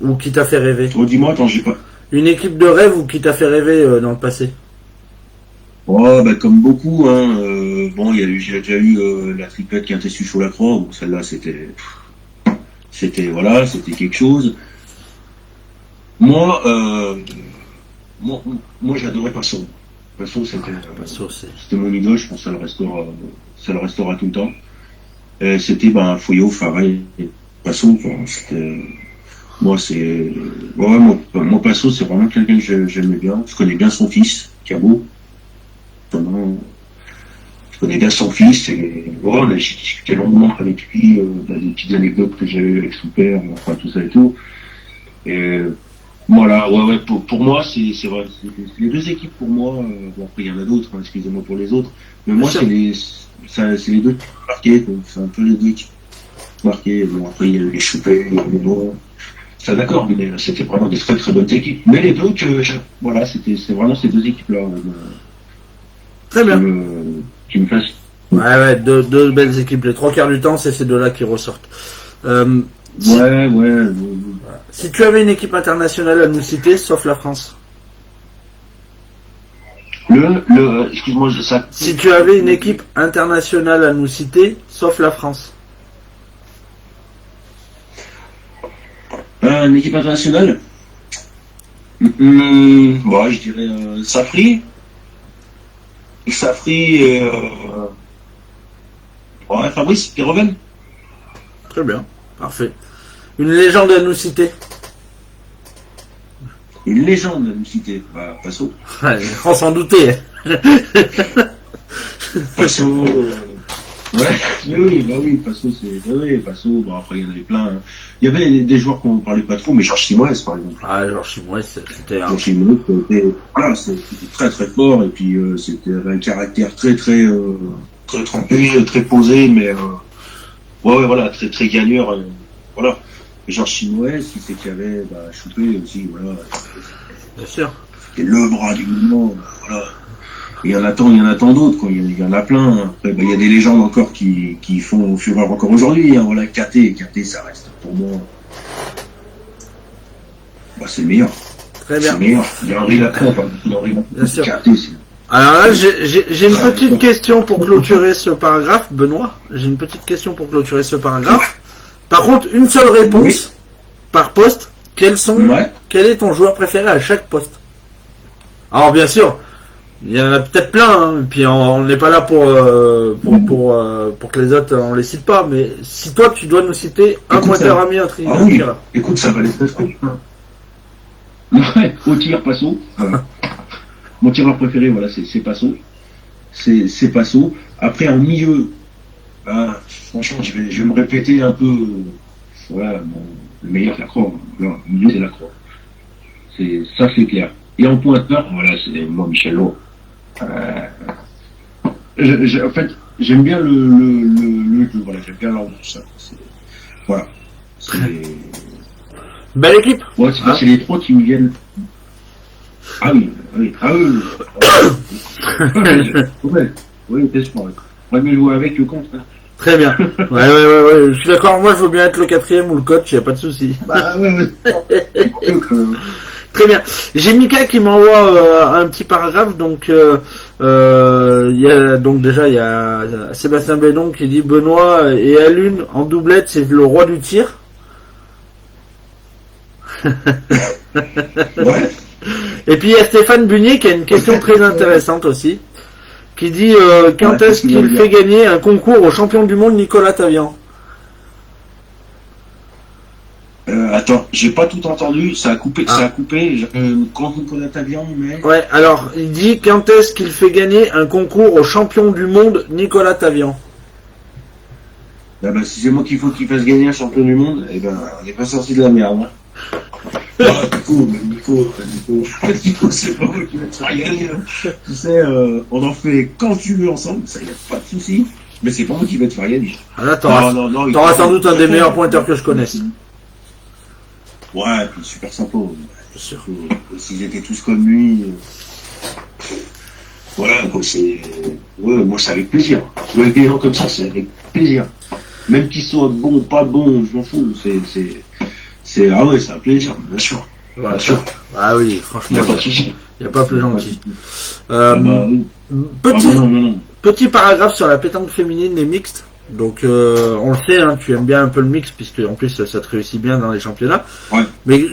Ou qui t'a fait rêver? Oh, dis-moi, attends, j'ai pas. Une équipe de rêve ou qui t'a fait rêver dans le passé? Oh, bah, comme beaucoup, hein. Bon, j'ai déjà eu la triplette qui était sur la croix. Bon, celle-là, c'était quelque chose. Moi, j'adorais Passo. Passo, c'était mon idole, je pense que ça le restera tout le temps. C'était Foyo, Faray, Passo, c'était. Moi, Passo, c'est vraiment quelqu'un que j'aimais bien. Je connais bien son fils, Cabo. Je connais bien son fils et on a discuté longuement avec lui, des petites anecdotes que j'avais avec son père, enfin tout ça et tout. Et voilà, ouais, pour moi, c'est vrai. Les 2 équipes pour moi, bon après il y en a d'autres, hein, excusez-moi pour les autres, mais moi c'est les 2 qui marqués, donc c'est un peu les 2 qui marqués. Bon après il y a les Choupets, les Noirs. Ça d'accord, mais c'était vraiment des très très bonnes équipes. Mais les 2 voilà, c'est vraiment ces 2 équipes-là. Très bien. Qui me fassent. Ouais, 2 belles équipes. Les 3 quarts du temps, c'est ces 2-là qui ressortent. Ouais. Si tu avais une équipe internationale à nous citer, sauf la France. Excuse-moi, ça. Si tu avais une équipe internationale à nous citer, sauf la France. Une équipe internationale. Bon, je dirais Safri et Fabrice Piroven. Très bien, parfait. Une légende à nous citer. Une légende à nous citer. Passo. Ouais, on s'en doutait. Passo. Oui, Passo, Passo. Bon, après, il y en avait plein. Hein. Il y avait des joueurs qu'on ne parlait pas trop, mais Georges Simoes, par exemple. Ah, Georges Simoes, c'était un. Georges Simoes, c'était très très fort, et puis c'était un caractère très très trempé, très posé, mais voilà, très très gagneur. Voilà. Et Georges Simoes, qui c'est qu'il y avait Choupé aussi, voilà. Bien sûr. C'était le bras du mouvement, voilà. Il y en a tant d'autres, quoi. Il y en a plein. Après, il y a des légendes encore qui font fureur encore aujourd'hui. Hein. Voilà, KT, ça reste pour moi. C'est le meilleur. Très bien. C'est le meilleur. Il y a Henri Lacroix, Bien sûr. KT, alors là, j'ai une petite question pour clôturer ce paragraphe, Benoît. J'ai une petite question pour clôturer ce paragraphe. Par contre, une seule réponse par poste. Quel est ton joueur préféré à chaque poste? Alors bien sûr, Il y en a peut-être plein, hein. Et puis on n'est pas là pour que les autres on les cite pas, mais si toi tu dois nous citer un pointeur ami, un tir. Ah oui, écoute, ça va les faire. Ouais, au tir, Passo. Voilà. Mon tireur préféré, voilà, c'est Passo. C'est Passo. Après, en milieu, franchement, je vais me répéter un peu. Voilà, le meilleur, c'est Lacroix. Voilà, au milieu, c'est Lacroix. Ça, c'est clair. Et en pointeur, voilà, c'est moi, Michel Laurent. En fait, j'aime bien le jeu, voilà, j'aime bien l'ambiance. Voilà. Belle équipe. Ouais, c'est les trois qui me viennent. Ah oui. Oui, t'espères. On va mieux jouer avec que contre. Très bien. Ouais. Je suis d'accord. Moi, je veux bien être le 4e ou le coach. Y a pas de souci. Bah ouais. Très bien. J'ai Mika qui m'envoie un petit paragraphe. Donc, il y a Sébastien Bédon qui dit Benoît et Alune en doublette, c'est le roi du tir. Ouais. Et puis il y a Stéphane Bunier qui a une question très intéressante aussi, qui dit quand est-ce qu'il fait gagner un concours au champion du monde Nicolas Tavian? Attends, j'ai pas tout entendu, ça a coupé. Quand Nicolas Tavian, mais... Ouais, alors il dit quand est-ce qu'il fait gagner un concours au champion du monde Nicolas Tavian? Si c'est moi qu'il faut qu'il fasse gagner un champion du monde, on n'est pas sorti de la merde. Nico, c'est pas moi qui va te faire gagner. Tu sais, on en fait quand tu veux ensemble, ça y a pas de souci. Mais c'est pas moi qui va te faire gagner. Ah là, t'auras sans doute un des meilleurs pointeurs que je connaisse. Ouais, puis super sympa. Surtout, s'ils étaient tous comme lui. Voilà, quoi, moi, c'est avec plaisir. Jouer avec des gens comme ça, c'est avec plaisir. Même qu'ils soient bons ou pas bons, je m'en fous. C'est un plaisir, bien sûr. Ouais, bien sûr. Ah oui, franchement, il n'y a pas plus gentil. Petit paragraphe sur la pétanque féminine et mixte. Donc, on le sait, hein, tu aimes bien un peu le mix, puisque en plus ça te réussit bien dans les championnats. Ouais. Mais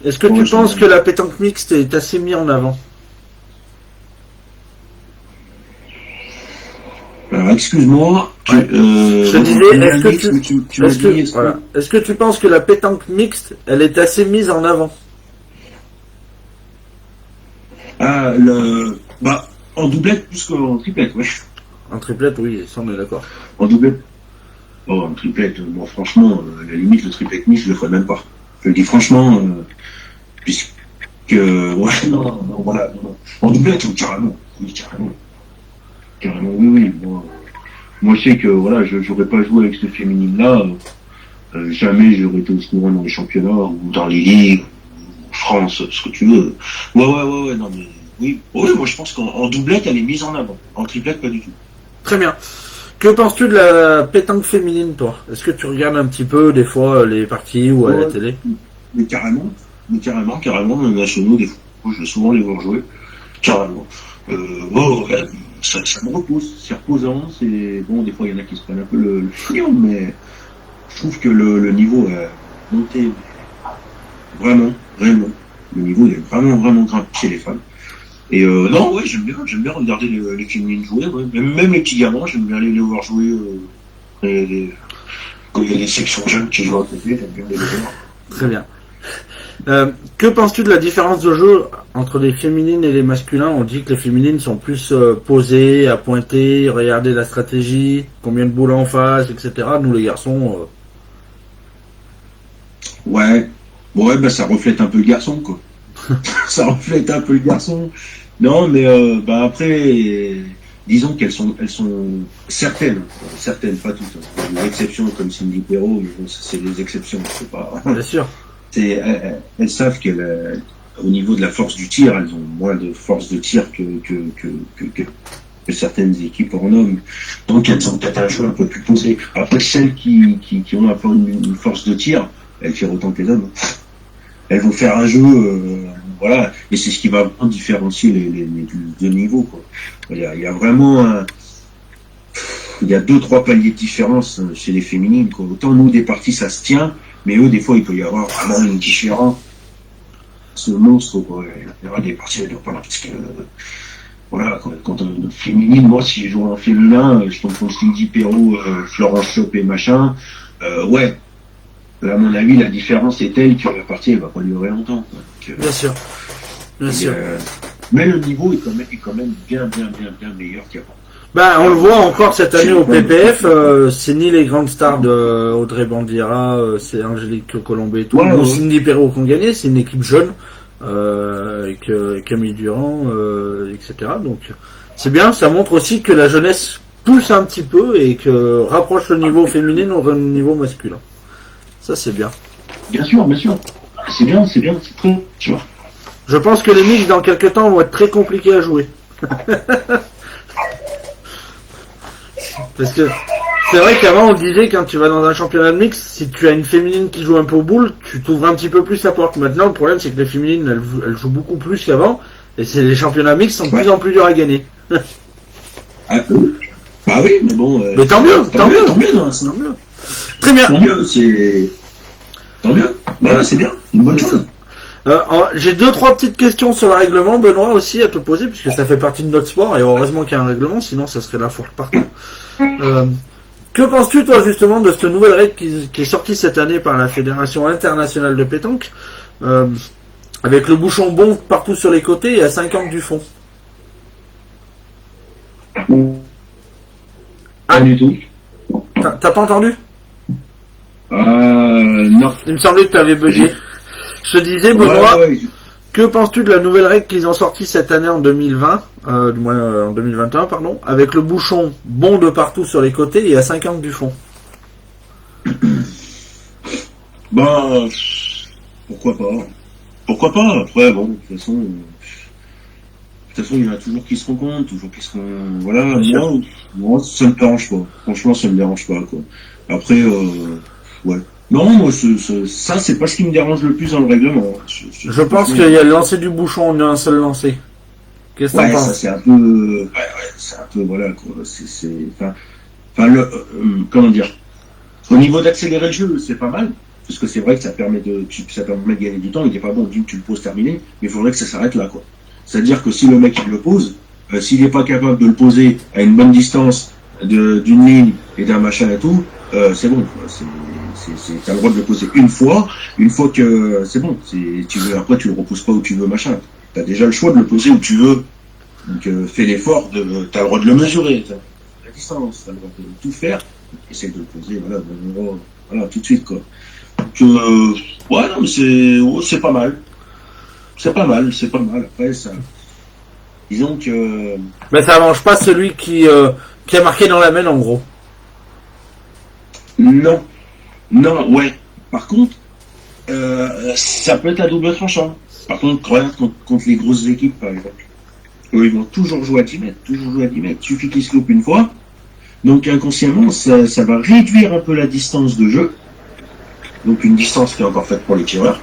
est-ce que tu penses que la pétanque mixte est assez mise en avant? Alors, excuse-moi. Je te disais, est-ce que tu penses que la pétanque mixte, elle est assez mise en avant? En doublette plus qu'en triplette, ouais. En triplette, oui, ça on est d'accord. En doublette. Oh, en triplette, franchement, à la limite, le triplet mix, je le ferais même pas. Je le dis franchement, puisque, non. En doublette, carrément. Oui, carrément. Carrément, oui. Moi, je sais que, voilà, j'aurais pas joué avec cette féminine-là. Jamais j'aurais été aussi loin dans les championnats, ou dans les ligues, ou France, ce que tu veux. Ouais, non, mais, oui, moi, je pense qu'en doublette, elle est mise en avant. En triplette, pas du tout. Très bien. Que penses-tu de la pétanque féminine, toi? Est-ce que tu regardes un petit peu, des fois, les parties ou à la télé? Mais carrément, même nationaux, des fois, je vais souvent les voir jouer. Carrément. Ça me repose, c'est reposant, c'est bon, des fois il y en a qui se prennent un peu le fion, mais je trouve que le niveau est monté vraiment. Le niveau est vraiment grimpé chez les femmes. Et non, ouais, j'aime bien regarder les féminines jouer, ouais. Même les petits gamins, j'aime bien les voir jouer quand il y a des sections jeunes qui jouent à côté, j'aime bien les voir. Très bien. Que penses-tu de la différence de jeu entre les féminines et les masculins? On dit que les féminines sont plus posées, à pointer, regarder la stratégie, combien de boules en face, etc. Nous les garçons... Ouais, ça reflète un peu le garçon, quoi. Ça reflète un peu le garçon. Non, mais après, disons qu'elles sont certaines, pas toutes. Des exceptions comme Cindy Perrault, mais bon, c'est des exceptions, c'est pas... Bien sûr. Elles savent qu'au niveau de la force du tir, elles ont moins de force de tir que certaines équipes en hommes. Donc elles ont peut-être un jeu un peu plus posé. Après, celles qui ont un peu une force de tir, elles tirent autant que les hommes. Elles vont faire un jeu, voilà, et c'est ce qui va vraiment différencier les deux niveaux, quoi. Il y a vraiment il y a 2-3 paliers de différence chez les féminines, quoi. Autant nous, des parties, ça se tient, mais eux, des fois, il peut y avoir vraiment une différence. Ce monstre, quoi. Il y aura des parties, parce que voilà, quand on féminine, moi, si je joue en féminin, je tombe contre Cindy Perrault, Florence Chopé, machin, ouais. Là, à mon avis, la différence est telle que la partie, elle va pas durer longtemps. Donc, bien sûr. Bien sûr. Mais le niveau est quand même bien meilleur qu'avant. Bah, on le voit encore cette année au PPF, c'est ni les grandes stars de Audrey Bandira, c'est Angélique Colombet et tout, ou Cindy Perrault qui ont gagné, c'est une équipe jeune, avec Camille Durand, etc. Donc, c'est bien, ça montre aussi que la jeunesse pousse un petit peu et que rapproche le niveau féminin au niveau masculin. Ça, c'est bien. Bien sûr. C'est bien, c'est très, tu vois. Je pense que les mix dans quelques temps vont être très compliqués à jouer. Parce que c'est vrai qu'avant on disait quand tu vas dans un championnat de mix, si tu as une féminine qui joue un peu au boule, tu t'ouvres un petit peu plus la porte. Maintenant le problème c'est que les féminines elles jouent beaucoup plus qu'avant et c'est les championnats mix sont de plus en plus durs à gagner. Bah oui, mais bon. Mais tant mieux. Très bien. Tant mieux. Voilà, c'est bien. Une bonne chose. J'ai 2-3 petites questions sur le règlement, Benoît, aussi à te poser, puisque ça fait partie de notre sport, et heureusement qu'il y a un règlement, sinon ça serait la fourche partout. Que penses-tu, toi, justement, de cette nouvelle règle qui est sortie cette année par la Fédération internationale de pétanque, avec le bouchon bon partout sur les côtés et à 50 du fond? Pas du tout. T'as pas entendu? Non. Il me semblait que tu avais bugué. Je te disais, Benoît, que penses-tu de la nouvelle règle qu'ils ont sortie cette année en 2020, du moins en 2021, pardon, avec le bouchon bon de partout sur les côtés et à 50 du fond? Ben, pourquoi pas? Après, bon, de toute façon, il y en a toujours qui se rendent compte, voilà, moi, ça me dérange pas. Franchement, ça me dérange pas, quoi. Après, ouais. Non, moi, ça, c'est pas ce qui me dérange le plus dans le règlement. Je pense qu'il y a le lancer du bouchon en un seul lancer. Qu'est-ce que t'en penses? Ça, c'est un peu, voilà, quoi. Comment dire? Au niveau d'accélérer le jeu, c'est pas mal. Parce que c'est vrai que ça permet de gagner du temps. Il est pas bon, tu le poses terminé, mais il faudrait que ça s'arrête là, quoi. C'est-à-dire que si le mec, il le pose, s'il n'est pas capable de le poser à une bonne distance d'une ligne et d'un machin et tout, c'est bon, quoi. T'as le droit de le poser une fois que c'est bon. Après, tu le repousses pas où tu veux, machin. T'as déjà le choix de le poser où tu veux. Donc, fais l'effort t'as le droit de le mesurer. T'as la distance, t'as le droit de tout faire. Essaye de le poser, voilà, tout de suite, quoi. Donc, ouais, non, mais c'est pas mal. C'est pas mal. Après, ça, disons que. Mais ça arrange pas celui qui a marqué dans la main, en gros. Non, ouais. Par contre, ça peut être à double tranchant. Par contre, regarde contre les grosses équipes, par exemple. Eux, ils vont toujours jouer à 10 mètres. Il suffit qu'ils se loupent une fois. Donc, inconsciemment, ça va réduire un peu la distance de jeu. Donc, une distance qui est encore faite pour les tireurs.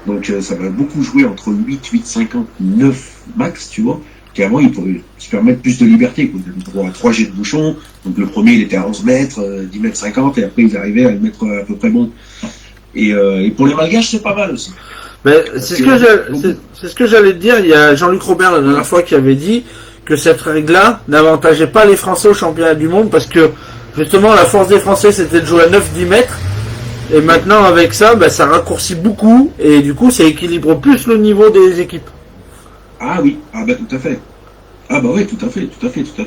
Donc, ça va beaucoup jouer entre 8,50, 9 max, tu vois. Qu'avant, ils pourraient se permettre plus de liberté, quoi. Ils avaient 3 jets de bouchon. Donc, le premier, il était à 11 mètres, 10 mètres 50, et après, ils arrivaient à le mettre à peu près bon. Et pour les malgaches, c'est pas mal aussi. Mais c'est ce que j'allais te dire. Il y a Jean-Luc Robert la dernière fois qui avait dit que cette règle-là n'avantageait pas les Français au championnat du monde parce que, justement, la force des Français, c'était de jouer à 9-10 mètres. Et maintenant, avec ça, ça raccourcit beaucoup, et du coup, ça équilibre plus le niveau des équipes. Ah oui, tout à fait. Ah bah oui, tout à fait.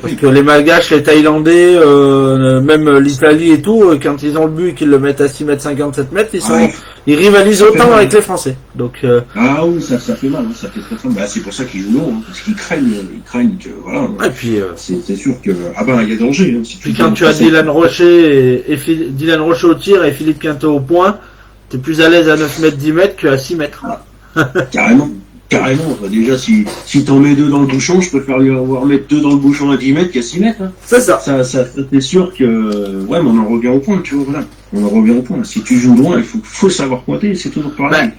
Parce que les Malgaches, les Thaïlandais, même l'Italie et tout, quand ils ont le but et qu'ils le mettent à 6 mètres 57 mètres, ils rivalisent autant avec les Français. Donc, ah oui, ça fait mal, ça fait très mal. C'est pour ça qu'ils jouent long, parce qu'ils craignent que, voilà. Et puis, c'est sûr que, il y a danger. Si puis quand tu as Dylan Rocher Dylan Rocher au tir et Philippe Quintot au point, t'es plus à l'aise à 9 mètres 10 mètres qu'à 6 mètres. Carrément. Déjà, si t'en mets 2 dans le bouchon, je préfère lui avoir mettre 2 dans le bouchon à 10 mètres qu'à 6 mètres. Hein. C'est ça. Ça, t'es sûr que, ouais, mais on en revient au point, tu vois, voilà. On en revient au point. Si tu joues loin, il faut savoir pointer, c'est toujours pareil.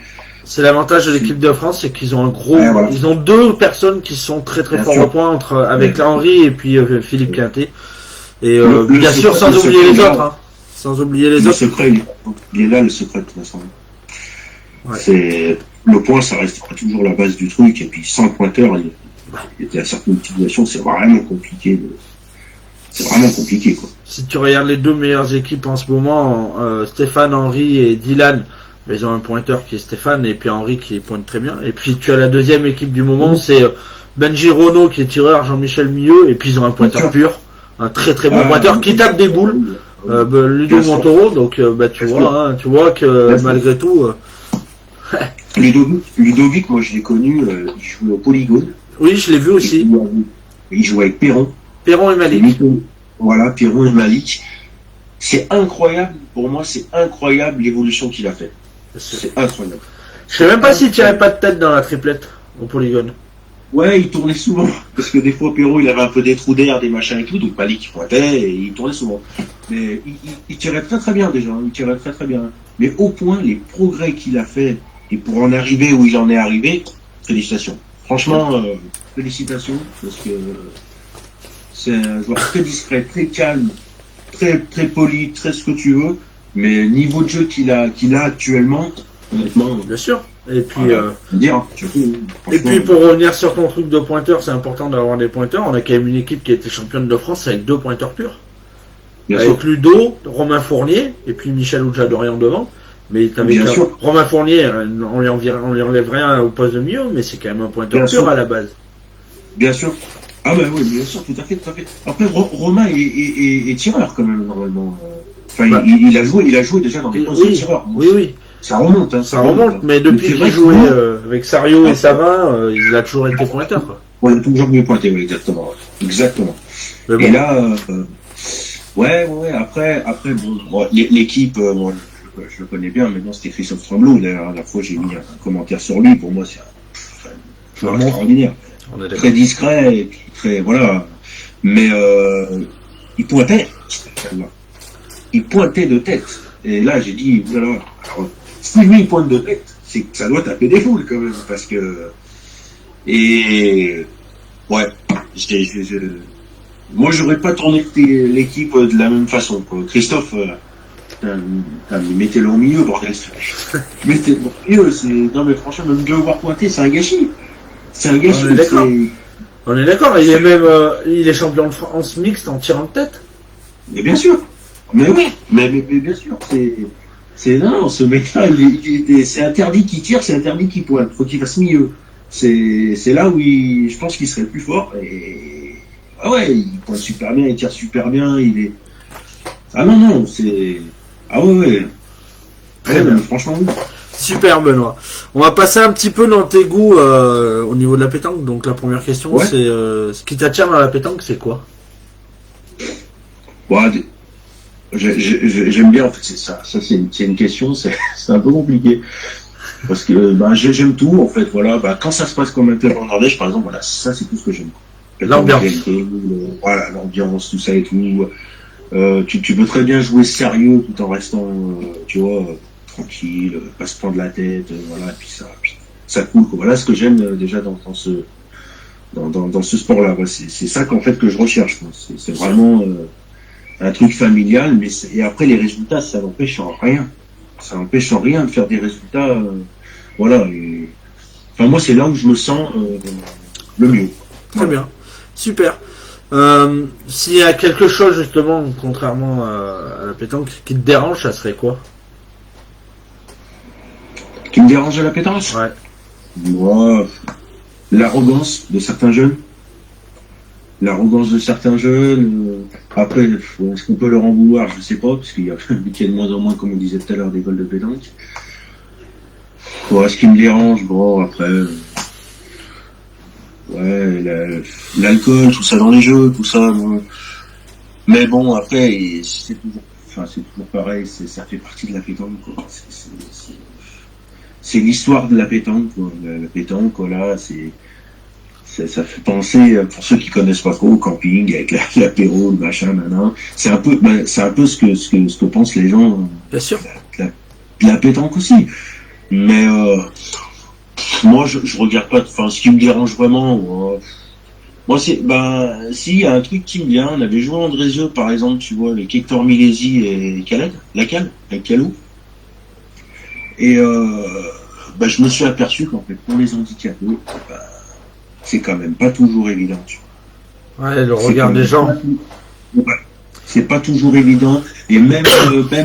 C'est l'avantage de l'équipe de France, c'est qu'ils ont ils ont 2 personnes qui sont très très forts au point avec Henri et puis Philippe Quintet. Et bien sûr, sans oublier les autres, hein. Sans oublier les autres. Le secret, il est là, le secret, de toute façon. Ouais. Le point, ça restera toujours la base du truc, et puis sans pointeur, Il y a certaines situations, c'est vraiment compliqué. C'est vraiment compliqué, quoi. Si tu regardes les deux meilleures équipes en ce moment, Stéphane, Henry et Dylan, ils ont un pointeur qui est Stéphane et puis Henry qui pointe très bien. Et puis tu as la deuxième équipe du moment, c'est Benji Renaud qui est tireur, Jean-Michel Milieu, et puis ils ont un pointeur pur, un très très bon pointeur qui tape des boules, Ludo Montoro. Donc tu vois que malgré tout. Ludovic, moi je l'ai connu, il jouait au Polygone. Oui, je l'ai vu aussi. Il jouait avec Perron. Perron et Malik. Voilà, Perron et Malik. C'est incroyable, pour moi, c'est incroyable l'évolution qu'il a fait. C'est incroyable. Je sais même pas s'il tirait pas de tête dans la triplette au Polygone. Ouais, il tournait souvent. Parce que des fois, Perron, il avait un peu des trous d'air, des machins et tout, donc Malik il pointait et il tournait souvent. Mais il tirait très très bien déjà, il tirait très très bien. Mais au point, les progrès qu'il a fait, et pour en arriver où il en est arrivé, félicitations. Franchement, félicitations, parce que c'est un joueur très discret, très calme, très très poli, très ce que tu veux, mais niveau de jeu qu'il a actuellement, honnêtement. Bien sûr. Et puis, et puis pour revenir sur ton truc de pointeur, c'est important d'avoir des pointeurs. On a quand même une équipe qui a été championne de France avec 2 pointeurs purs. Avec Ludo, Romain Fournier et puis Michel Oudja-Dorian devant. Mais Romain Fournier, on lui enlève rien au poste de milieu, mais c'est quand même un pointeur pur à la base. Bien sûr. Ah ben oui, bien sûr, tout à fait. Après, Romain est tireur quand même normalement. Enfin, il a joué déjà dans des postes de tireur. Oui. Ça remonte, hein. Ça remonte, mais depuis qu'il jouait avec Sario et Savin, il a toujours été pointeur, quoi. Ouais, il a toujours mieux pointé, oui, exactement. Exactement. Bon. Et là, après, bon, l'équipe, moi, je le connais bien, maintenant c'était Christophe Tremblot. D'ailleurs, la fois j'ai mis un commentaire sur lui, pour moi c'est un joueur extraordinaire. Très discret, et puis très, voilà. Mais il pointait. Il pointait de tête. Et là, j'ai dit, voilà, alors, si lui il pointe de tête, c'est que ça doit taper des foules quand même, parce que... Et... Ouais, moi j'aurais pas tourné l'équipe de la même façon, quoi. Christophe, mettez-le au milieu, bordel. Mettez-le au milieu, c'est... Non mais franchement, même de le voir pointer, c'est un gâchis. C'est un gâchis. On est d'accord, il est même il est champion de France mixte en tirant de tête. Mais bien sûr. Mais oui, mais bien sûr, non, ce mec-là, c'est interdit qu'il tire, c'est interdit qu'il pointe. Faut qu'il fasse milieu. C'est là où je pense qu'il serait le plus fort. Et ah ouais, il pointe super bien, il tire super bien, il est. Ah non, c'est. Ah ouais. Très bien. Franchement, oui. Super Benoît. On va passer un petit peu dans tes goûts au niveau de la pétanque. Donc la première question, c'est ce qui t'attire dans la pétanque, c'est quoi? Ouais, j'aime bien, en fait, c'est ça. Ça, c'est une question, c'est un peu compliqué. Parce que j'aime tout, en fait, voilà. Quand ça se passe comme un club en Ardèche, par exemple, voilà, ça, c'est tout ce que j'aime. L'ambiance. Voilà, l'ambiance, tout ça et tout. Tu peux très bien jouer sérieux tout en restant, tu vois, tranquille, pas se prendre la tête, voilà, et puis ça coule, quoi. Voilà ce que j'aime déjà dans ce sport-là. Ouais, c'est ça qu'en fait que je recherche, quoi. C'est vraiment un truc familial, mais et après les résultats, ça n'empêche en rien. Ça n'empêche en rien de faire des résultats, voilà. Enfin moi c'est là où je me sens le mieux. Très bien, super. S'il y a quelque chose justement, contrairement à la pétanque, qui te dérange, ça serait quoi? Qui me dérange à la pétanque? Ouais. Moi, l'arrogance de certains jeunes. Après, est-ce qu'on peut leur en vouloir? Je sais pas, parce qu'il y a de moins en moins, comme on disait tout à l'heure, d'écoles de pétanque. Bon, ce qui me dérange, bon, après, l'alcool, tout ça dans les jeux, tout ça. Bon. Mais bon, après, c'est toujours pareil, ça fait partie de la pétanque, quoi. C'est l'histoire de la pétanque, quoi. La pétanque, voilà, ça fait penser, pour ceux qui connaissent pas trop, au camping, avec l'apéro, le machin, nanan. C'est un peu ce que pensent les gens. Bien sûr. De la pétanque aussi. Mais, moi, je regarde pas, ce qui me dérange vraiment, moi, s'il y a un truc qui me vient, on avait joué à Andrézieux, par exemple, tu vois, avec Hector Milesi et avec Calou. Et, je me suis aperçu qu'en fait, pour les handicapés, c'est quand même pas toujours évident. Ouais, le regard des gens. Ouais. C'est pas toujours évident, et même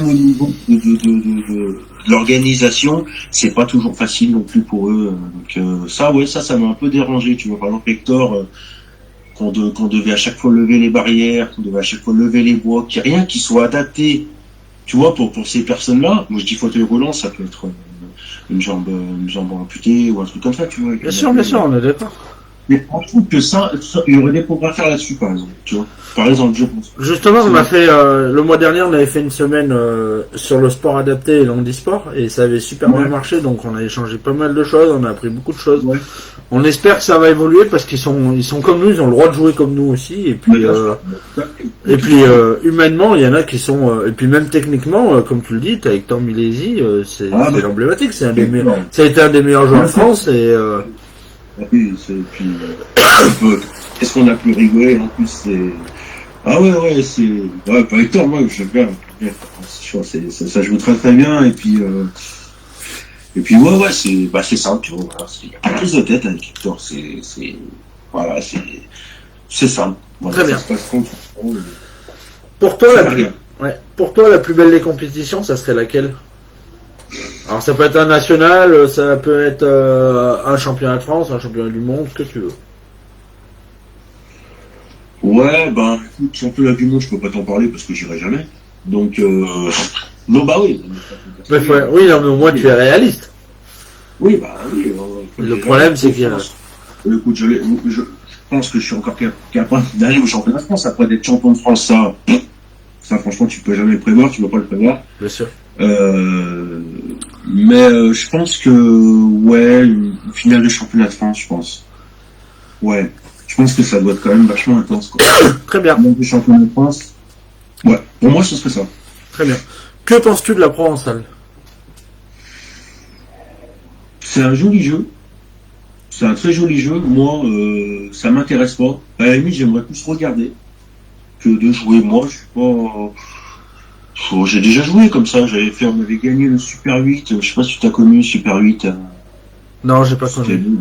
au niveau de l'organisation, c'est pas toujours facile non plus pour eux. Donc ça m'a un peu dérangé. Tu vois, par exemple Hector, qu'on devait à chaque fois lever les barrières, qu'on devait à chaque fois lever les bois, qu'il n'y ait rien qui soit adapté. Tu vois, pour ces personnes-là, moi je dis fauteuil roulant, ça peut être une jambe amputée ou un truc comme ça, tu vois. Bien sûr, on est d'accord. Mais je trouve que ça, il y aurait des progrès à faire là-dessus, par exemple, tu vois. Par exemple, je pense. Justement, on a fait, le mois dernier, on avait fait une semaine sur le sport adapté et l'handisport, et ça avait super bien marché, donc on a échangé pas mal de choses, on a appris beaucoup de choses. Ouais. On espère que ça va évoluer parce qu'ils sont comme nous, ils ont le droit de jouer comme nous aussi, et puis, humainement, il y en a qui sont, et puis même techniquement, comme tu le dis, t'as Hector Milesi, c'est emblématique, ça a été un des meilleurs joueurs de France, et qu'est-ce qu'on a pu rigoler en plus, c'est pas Hector, moi j'aime bien, ça joue très très bien, et puis c'est simple, tu vois, il n'y a pas de prise de tête avec Hector, c'est simple. Voilà, très bien. Ça se passe comme pour toi, la plus belle des compétitions, ça serait laquelle? Alors ça peut être un national, ça peut être un championnat de France, un championnat du monde, ce que tu veux. Ouais, écoute, championnat du monde, je peux pas t'en parler parce que j'irai jamais. Donc, non, oui. Oui, non, mais au moins tu es réaliste. Oui, oui. Le problème, c'est qu'il écoute, je pense que je suis encore capable d'aller au championnat de France. Après d'être champion de France, ça franchement, tu peux jamais le prévoir, tu peux pas le prévoir. Bien sûr. Mais je pense que, une finale de championnat de France, je pense. Ouais. Je pense que ça doit être quand même vachement intense, quoi. Très bien. Le championnat de France. Ouais, pour moi, ce serait ça. Très bien. Que penses-tu de la Provençale? C'est un joli jeu. C'est un très joli jeu. Moi, ça m'intéresse pas. À la limite, j'aimerais plus regarder que de jouer. Moi, je suis pas... J'ai déjà joué comme ça. On avait gagné le Super 8. Je sais pas si tu as connu le Super 8. Non, j'ai pas connu.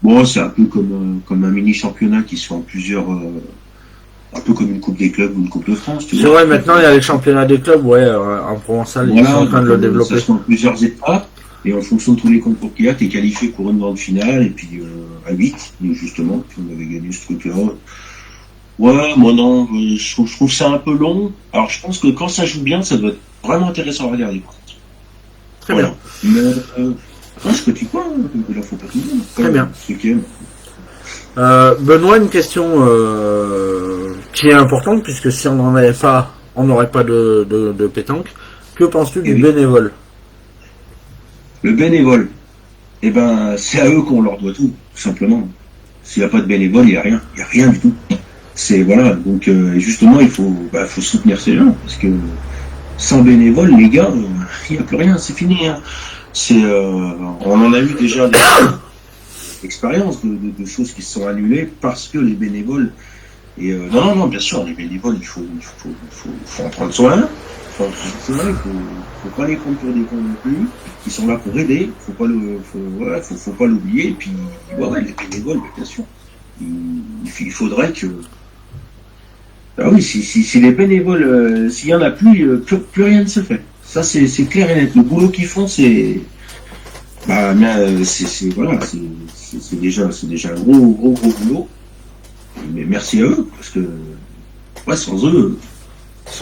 Bon, c'est un peu comme un mini championnat qui se fait en plusieurs, un peu comme une Coupe des clubs ou une Coupe de France. C'est vrai, maintenant il y a les championnats des clubs, en Provençal, ils sont en train de le développer. Ça se fait en plusieurs étapes, et en fonction de tous les concours qu'il y a, t'es qualifié pour une grande finale, et puis à 8, justement, puis on avait gagné ce truc-là. Ouais, moi non, je trouve ça un peu long. Alors je pense que quand ça joue bien, ça doit être vraiment intéressant à regarder. Très bien. Mais, je critique pas, là faut pas tout dire. Très bien. Benoît, une question qui est importante, puisque si on n'en avait pas, on n'aurait pas de pétanque. Que penses-tu du bénévole? Le bénévole, c'est à eux qu'on leur doit tout simplement. S'il n'y a pas de bénévole, il n'y a rien. Il n'y a rien du tout. Donc justement, il faut soutenir ces gens, parce que sans bénévole, les gars, il n'y a plus rien, c'est fini. Hein. On en a eu déjà des expériences de choses qui se sont annulées parce que les bénévoles. Et non, bien sûr, les bénévoles, il faut en prendre soin. Il faut pas les prendre pour des cons non plus. Ils sont là pour aider. Faut pas l'oublier. Et puis, les bénévoles, bien sûr. Il faudrait que. Ah oui, si les bénévoles, s'il y en a plus rien ne se fait. Ça, c'est clair et net. Le boulot qu'ils font, c'est déjà un gros boulot. Mais merci à eux, parce que sans eux,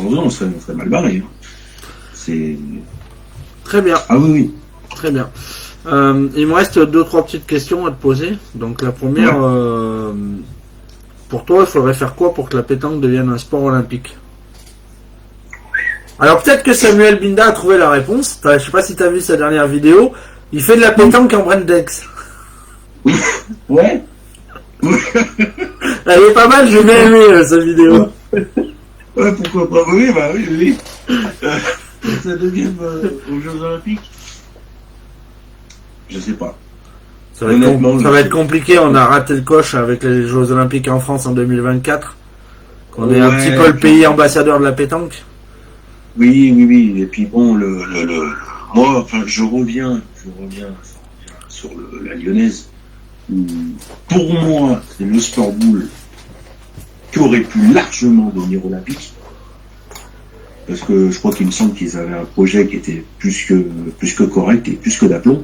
on serait mal barré. C'est très bien. Ah oui. Très bien. Il me reste 2-3 petites questions à te poser. Donc la première, pour toi, il faudrait faire quoi pour que la pétanque devienne un sport olympique? Alors peut-être que Samuel Binda a trouvé la réponse. Je sais pas si tu as vu sa dernière vidéo. Il fait de la pétanque en breakdance. Ouais. Elle est pas mal, j'ai bien aimé cette vidéo. Ouais, pourquoi pas? Oui. Ça devient aux Jeux Olympiques. Je sais pas. Ça va être compliqué. On a raté le coche avec les Jeux Olympiques en France en 2024. On est un petit peu le pays ambassadeur de la pétanque. Oui. Et puis bon, moi, je reviens sur la lyonnaise. pour moi, c'est le sport boule qui aurait pu largement devenir olympique. Parce que je crois qu'il me semble qu'ils avaient un projet qui était plus que correct et plus que d'aplomb.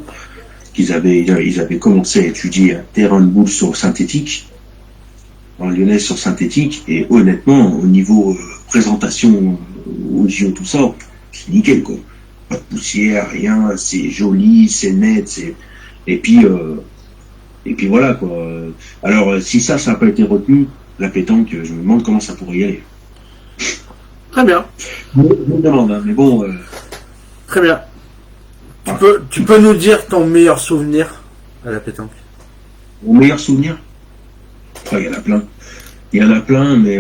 Ils avaient commencé à étudier un terrain de boule sur synthétique, en lyonnais sur synthétique, et honnêtement, au niveau présentation audio, tout ça, c'est nickel, quoi. Pas de poussière, rien, c'est joli, c'est net, et puis voilà, quoi. Alors, si ça n'a pas été retenu, la pétanque, je me demande comment ça pourrait y aller. Très bien. Je me demande, hein, mais bon. Très bien. Tu peux nous dire ton meilleur souvenir à la pétanque? Mon meilleur souvenir? Il y en a plein. Il y en a plein, mais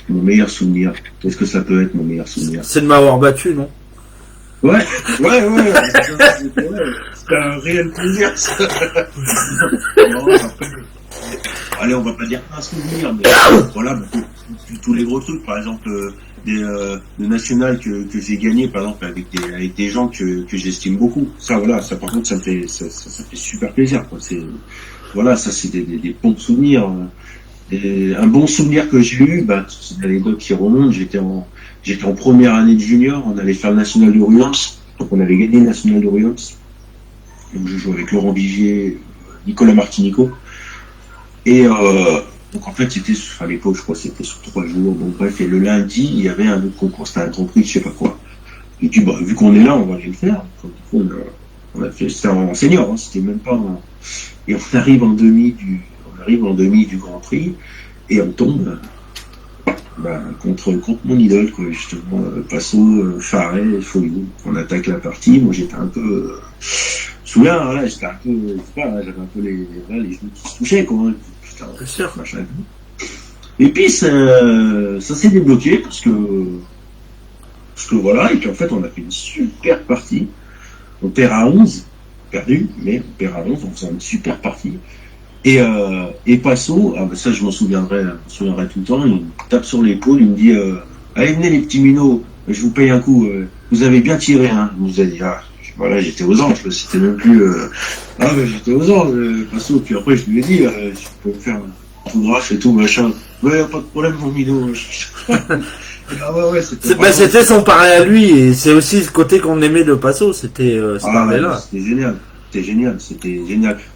mon meilleur souvenir. Qu'est-ce que ça peut être, mon meilleur souvenir? C'est de m'avoir battu, non? Ouais. C'est un réel plaisir, ça. Non, après, allez, on va pas dire un souvenir, mais voilà, tous les gros trucs, par exemple, le national que j'ai gagné, par exemple, avec des gens que j'estime beaucoup. Ça, voilà, ça par contre, ça fait super plaisir, quoi. Voilà, ça c'est des bons souvenirs. Un bon souvenir que j'ai eu, c'est une anecdote qui remonte. J'étais en première année de junior, on allait faire le national de Ruyons, donc on avait gagné le national de Ruyons. Donc je jouais avec Laurent Vigier, Nicolas Martinico. Et donc en fait c'était à l'époque, je crois que c'était sur 3 jours. Bon bref, et le lundi il y avait un autre concours, c'était un Grand Prix, je sais pas quoi. Et puis vu qu'on est là, on va aller le faire. Donc, on a fait, c'était en senior, hein, c'était même pas. Et on arrive en demi du Grand Prix et on tombe contre mon idole, quoi, justement, Passo, Faré, Foyou. On attaque la partie. Moi j'étais un peu souviens, voilà, j'étais un peu, je sais pas, j'avais un peu les genoux qui se touchaient, quoi. Putain, c'est sûr. Machin. Et puis ça s'est débloqué parce que voilà, et puis en fait on a fait une super partie. On perd à 11, perdu, mais on perd à 11, on faisait une super partie. Et Passo, ça je m'en souviendrai tout le temps, il me tape sur l'épaule, il me dit allez venez les petits minots, je vous paye un coup, vous avez bien tiré, hein. Il nous a dit voilà, j'étais aux anges, c'était même plus j'étais aux anges, Passo, puis après je lui ai dit je peux faire tout grâce et tout machin. Ouais, pas de problème mon minot. C'était son pari à lui, et c'est aussi ce côté qu'on aimait de Passo, c'était ce pari-là. C'était génial.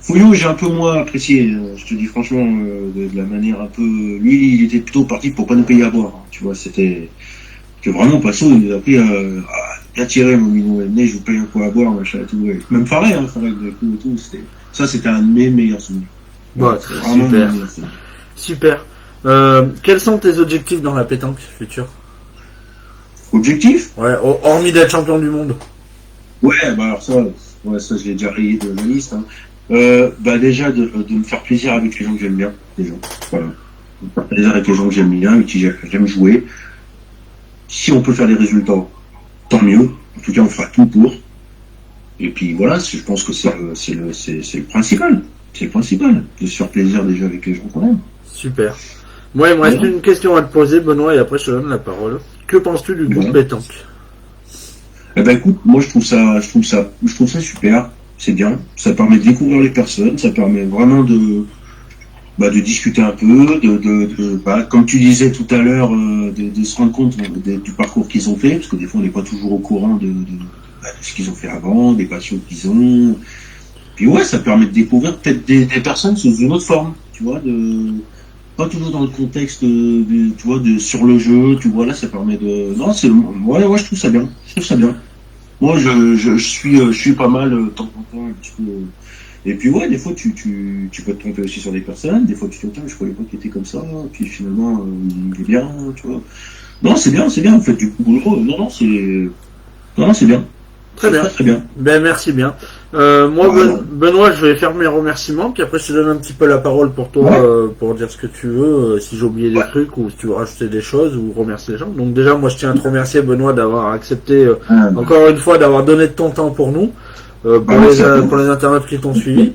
Fouillou, j'ai un peu moins apprécié, je te dis franchement, de la manière un peu. Lui, il était plutôt parti pour pas nous payer à boire, hein, tu vois, c'était. Que vraiment Passo, il nous a pris bien tiré mon minot, venez, je vous paye un coup à boire, machin et tout. Ouais. Même Faré, hein, Faré de coup et tout, c'était un de mes meilleurs souvenirs. Ouais, super. Quels sont tes objectifs dans la pétanque future? Objectif? Ouais, hormis d'être champion du monde. Ouais, alors ça je l'ai déjà rayé de la liste. Hein. Déjà de me faire plaisir avec les gens que j'aime bien, déjà. Voilà. Me faire plaisir avec les gens que j'aime bien, avec qui j'aime jouer. Si on peut faire des résultats, tant mieux. En tout cas, on fera tout pour. Et puis voilà, je pense que c'est le principal. C'est le principal, de se faire plaisir déjà avec les gens qu'on aime. Super. Moi, il me reste une question à te poser, Benoît, et après je te donne la parole. Que penses-tu du groupe pétanque? Écoute, moi je trouve ça super, c'est bien. Ça permet de découvrir les personnes, ça permet vraiment de discuter un peu, comme tu disais tout à l'heure, de se rendre compte du parcours qu'ils ont fait, parce que des fois on n'est pas toujours au courant de ce qu'ils ont fait avant, des passions qu'ils ont. Puis ouais, ça permet de découvrir peut-être des personnes sous une autre forme, tu vois, pas toujours dans le contexte tu vois, sur le jeu, tu vois, là ça permet de. Non, ouais, je trouve ça bien. Moi je suis pas mal de temps en temps un petit peu. Et puis ouais, des fois tu peux te tromper aussi sur des personnes, des fois tu te dis je croyais pas qu'il était comme ça, puis finalement il est bien, tu vois. Non, c'est bien, vous faites du boulot. Non, c'est bien. Très bien. Très bien. Ben merci bien. Benoît, je vais faire mes remerciements, puis après je te donne un petit peu la parole pour toi, pour dire ce que tu veux, si j'ai oublié des trucs, ou si tu veux rajouter des choses, ou remercier les gens. Donc déjà, moi je tiens à te remercier, Benoît, d'avoir accepté, encore une fois, d'avoir donné de ton temps pour nous, pour les internautes qui t'ont suivi.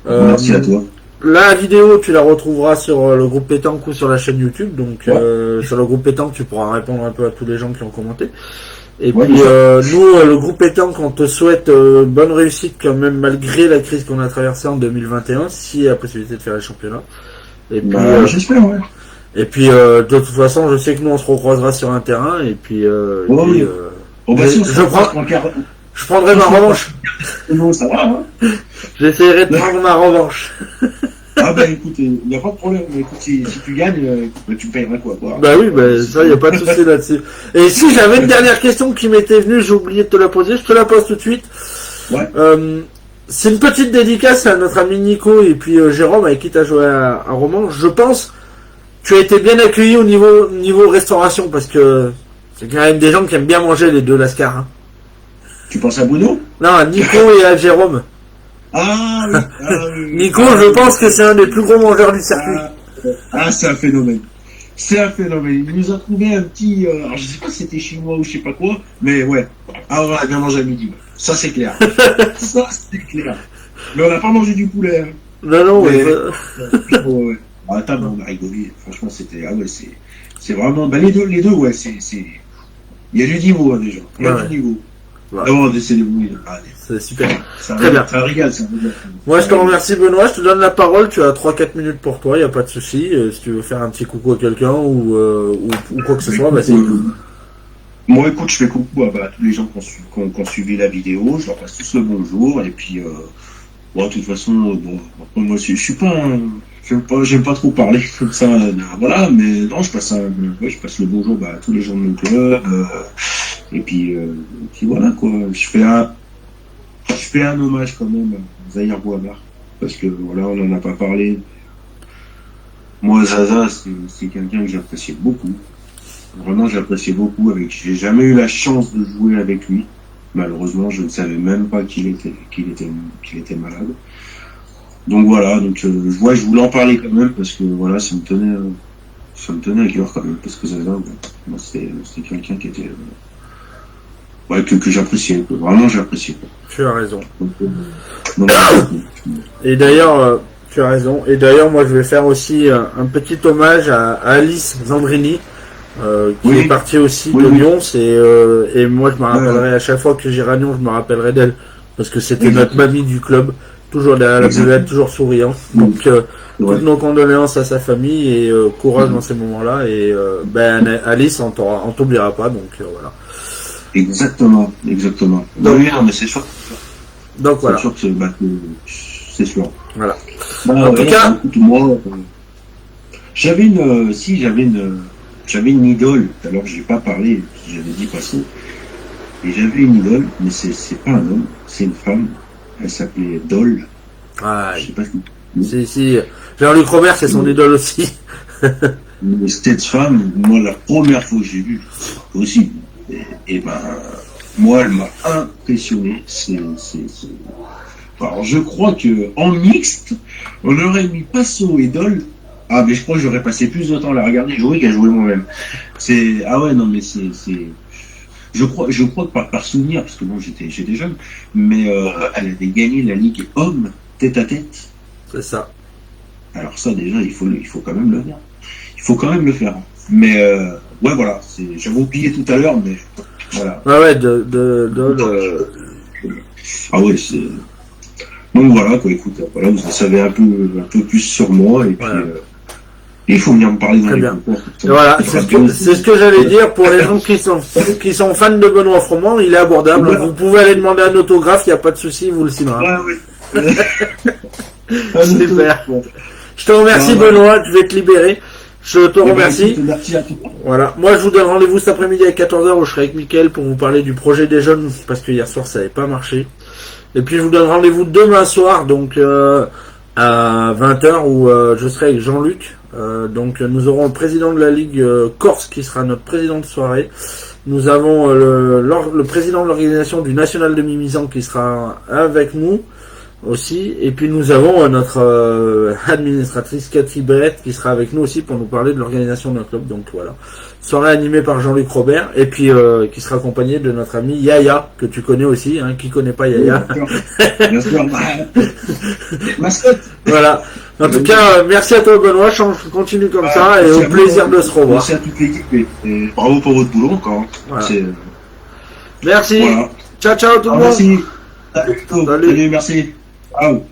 Merci à toi. La vidéo, tu la retrouveras sur le groupe Pétanque ou sur la chaîne YouTube. Donc sur le groupe Pétanque, tu pourras répondre un peu à tous les gens qui ont commenté. Et Ouais, puis bien nous, le groupe Pétanque, on te souhaite bonne réussite quand même malgré la crise qu'on a traversée en 2021, s'il y a la possibilité de faire les championnats. Et puis, j'espère, ouais. et puis de toute façon, je sais que nous on se recroisera sur un terrain et puis, je prendrai ma revanche. Non, ça va, hein. J'essaierai de prendre ma revanche. Ah ben écoute, il n'y a pas de problème. Écoute, si tu gagnes, tu me payeras quoi. Bah oui, ça, il n'y a pas de souci là-dessus. Et si j'avais une dernière question qui m'était venue, j'ai oublié de te la poser, je te la pose tout de suite. Ouais. C'est une petite dédicace à notre ami Nico et puis Jérôme avec qui tu as joué à Romans. Je pense tu as été bien accueilli au niveau restauration parce que c'est quand même des gens qui aiment bien manger les deux Lascar. Hein. Tu penses à Bruno? Non, à Nico et à Jérôme. Ah oui. Nico, je pense que c'est un des plus gros mangeurs du circuit. C'est un phénomène. C'est un phénomène. Il nous a trouvé un petit... alors je sais pas si c'était chinois ou je sais pas quoi, mais ouais. Ah on a bien mangé à midi. Ça c'est clair. Ça c'est clair. Mais on n'a pas mangé du poulet. Hein. Non, mais... ouais. À table on a rigolé. Franchement c'était... Ah ouais, c'est vraiment... les deux, ouais, c'est... Il y a du niveau hein, déjà. Il y a du niveau. Ouais. D'abord, c'est des bouilles. C'est super. Très bien. Ça régale, ça. Moi, je te remercie, Benoît. Je te donne la parole. Tu as 3-4 minutes pour toi. Il n'y a pas de souci. Si tu veux faire un petit coucou à quelqu'un ou quoi que ce soit, vas-y. Moi, écoute, je fais coucou à tous les gens qui ont suivi la vidéo. Je leur passe tous le bonjour. Et puis, de toute façon, moi, je suis pas j'aime pas trop parler comme ça. Voilà, mais non, je passe le bonjour à tous les gens de mon club. Et puis voilà quoi. Je fais un hommage quand même à Zahir Bouamar parce que voilà, on n'en a pas parlé. Moi, Zaza, c'est quelqu'un que j'appréciais beaucoup. Vraiment, j'appréciais beaucoup. J'ai jamais eu la chance de jouer avec lui. Malheureusement, je ne savais même pas qu'il était malade. Donc voilà, je voulais en parler quand même parce que voilà, ça me tenait à cœur quand même parce que Zaza, moi, c'était quelqu'un qui était que j'appréciais, vraiment j'appréciais. Tu as raison. Et d'ailleurs, tu as raison. Et d'ailleurs, moi, je vais faire aussi un petit hommage à Alice Zandrini, qui est partie aussi de Lyon. Et moi, je me rappellerai à chaque fois que j'irai à Lyon, je me rappellerai d'elle parce que c'était notre mamie du club, toujours derrière la buvette, toujours souriant. Donc, toutes nos condoléances à sa famille et courage dans ces moments-là. Et Alice, on t'oubliera pas. Donc voilà. Exactement. Donc, oui, non, mais c'est sûr. Donc voilà. C'est sûr que c'est sûr. Voilà. En tout cas, moi, j'avais une idole. Alors j'ai pas parlé, j'avais dit Passo. Et j'avais une idole, mais c'est pas un homme, c'est une femme. Elle s'appelait Dole. Ah, je sais pas si. Si. Jean-Luc Robert, c'est son idole aussi. Mais cette femme, moi, la première fois que j'ai vu aussi. Et moi, elle m'a impressionné. Alors, je crois que en mixte, on aurait mis Passo et Dole. Ah, mais je crois que j'aurais passé plus de temps à la regarder jouer qu'à jouer moi-même. Je crois que par souvenir, parce que bon, j'étais jeune, mais elle avait gagné la Ligue Homme tête à tête. C'est ça. Alors ça, déjà, il faut quand même le faire. Il faut quand même le faire. Mais ouais, voilà, j'avais oublié tout à l'heure, mais voilà. Ouais, Ah ouais, c'est... Donc voilà, quoi, écoute, voilà, vous en savez un peu plus sur moi, et puis il faut venir me parler dans les concours. Voilà, c'est ce que j'allais dire pour les gens qui sont fans de Benoît Froment, il est abordable. Voilà. Vous pouvez aller demander un autographe, il n'y a pas de souci, vous le signerez. Super. Je te remercie Benoît, je vais te libérer. Je te remercie. Merci à toi. Voilà. Moi, je vous donne rendez-vous cet après-midi à 14h où je serai avec Mickaël pour vous parler du projet des jeunes parce que hier soir ça n'avait pas marché. Et puis je vous donne rendez-vous demain soir donc à 20h où je serai avec Jean-Luc. Donc nous aurons le président de la Ligue Corse qui sera notre président de soirée. Nous avons le président de l'organisation du National de Mimizan qui sera avec nous aussi. Et puis nous avons notre administratrice Cathy Brett qui sera avec nous aussi pour nous parler de l'organisation de notre club. Donc voilà. Soirée animée par Jean-Luc Robert et puis qui sera accompagné de notre ami Yaya que tu connais aussi, hein, qui connaît pas Yaya. Bien sûr. Mascotte. Voilà. En tout cas, merci à toi Benoît, continue comme ça et au plaisir de se revoir. Merci à toute l'équipe et bravo pour votre boulot encore. Voilà. Merci. Voilà. Ciao, ciao tout le monde. Merci. Salut. Salut, merci. Ciao.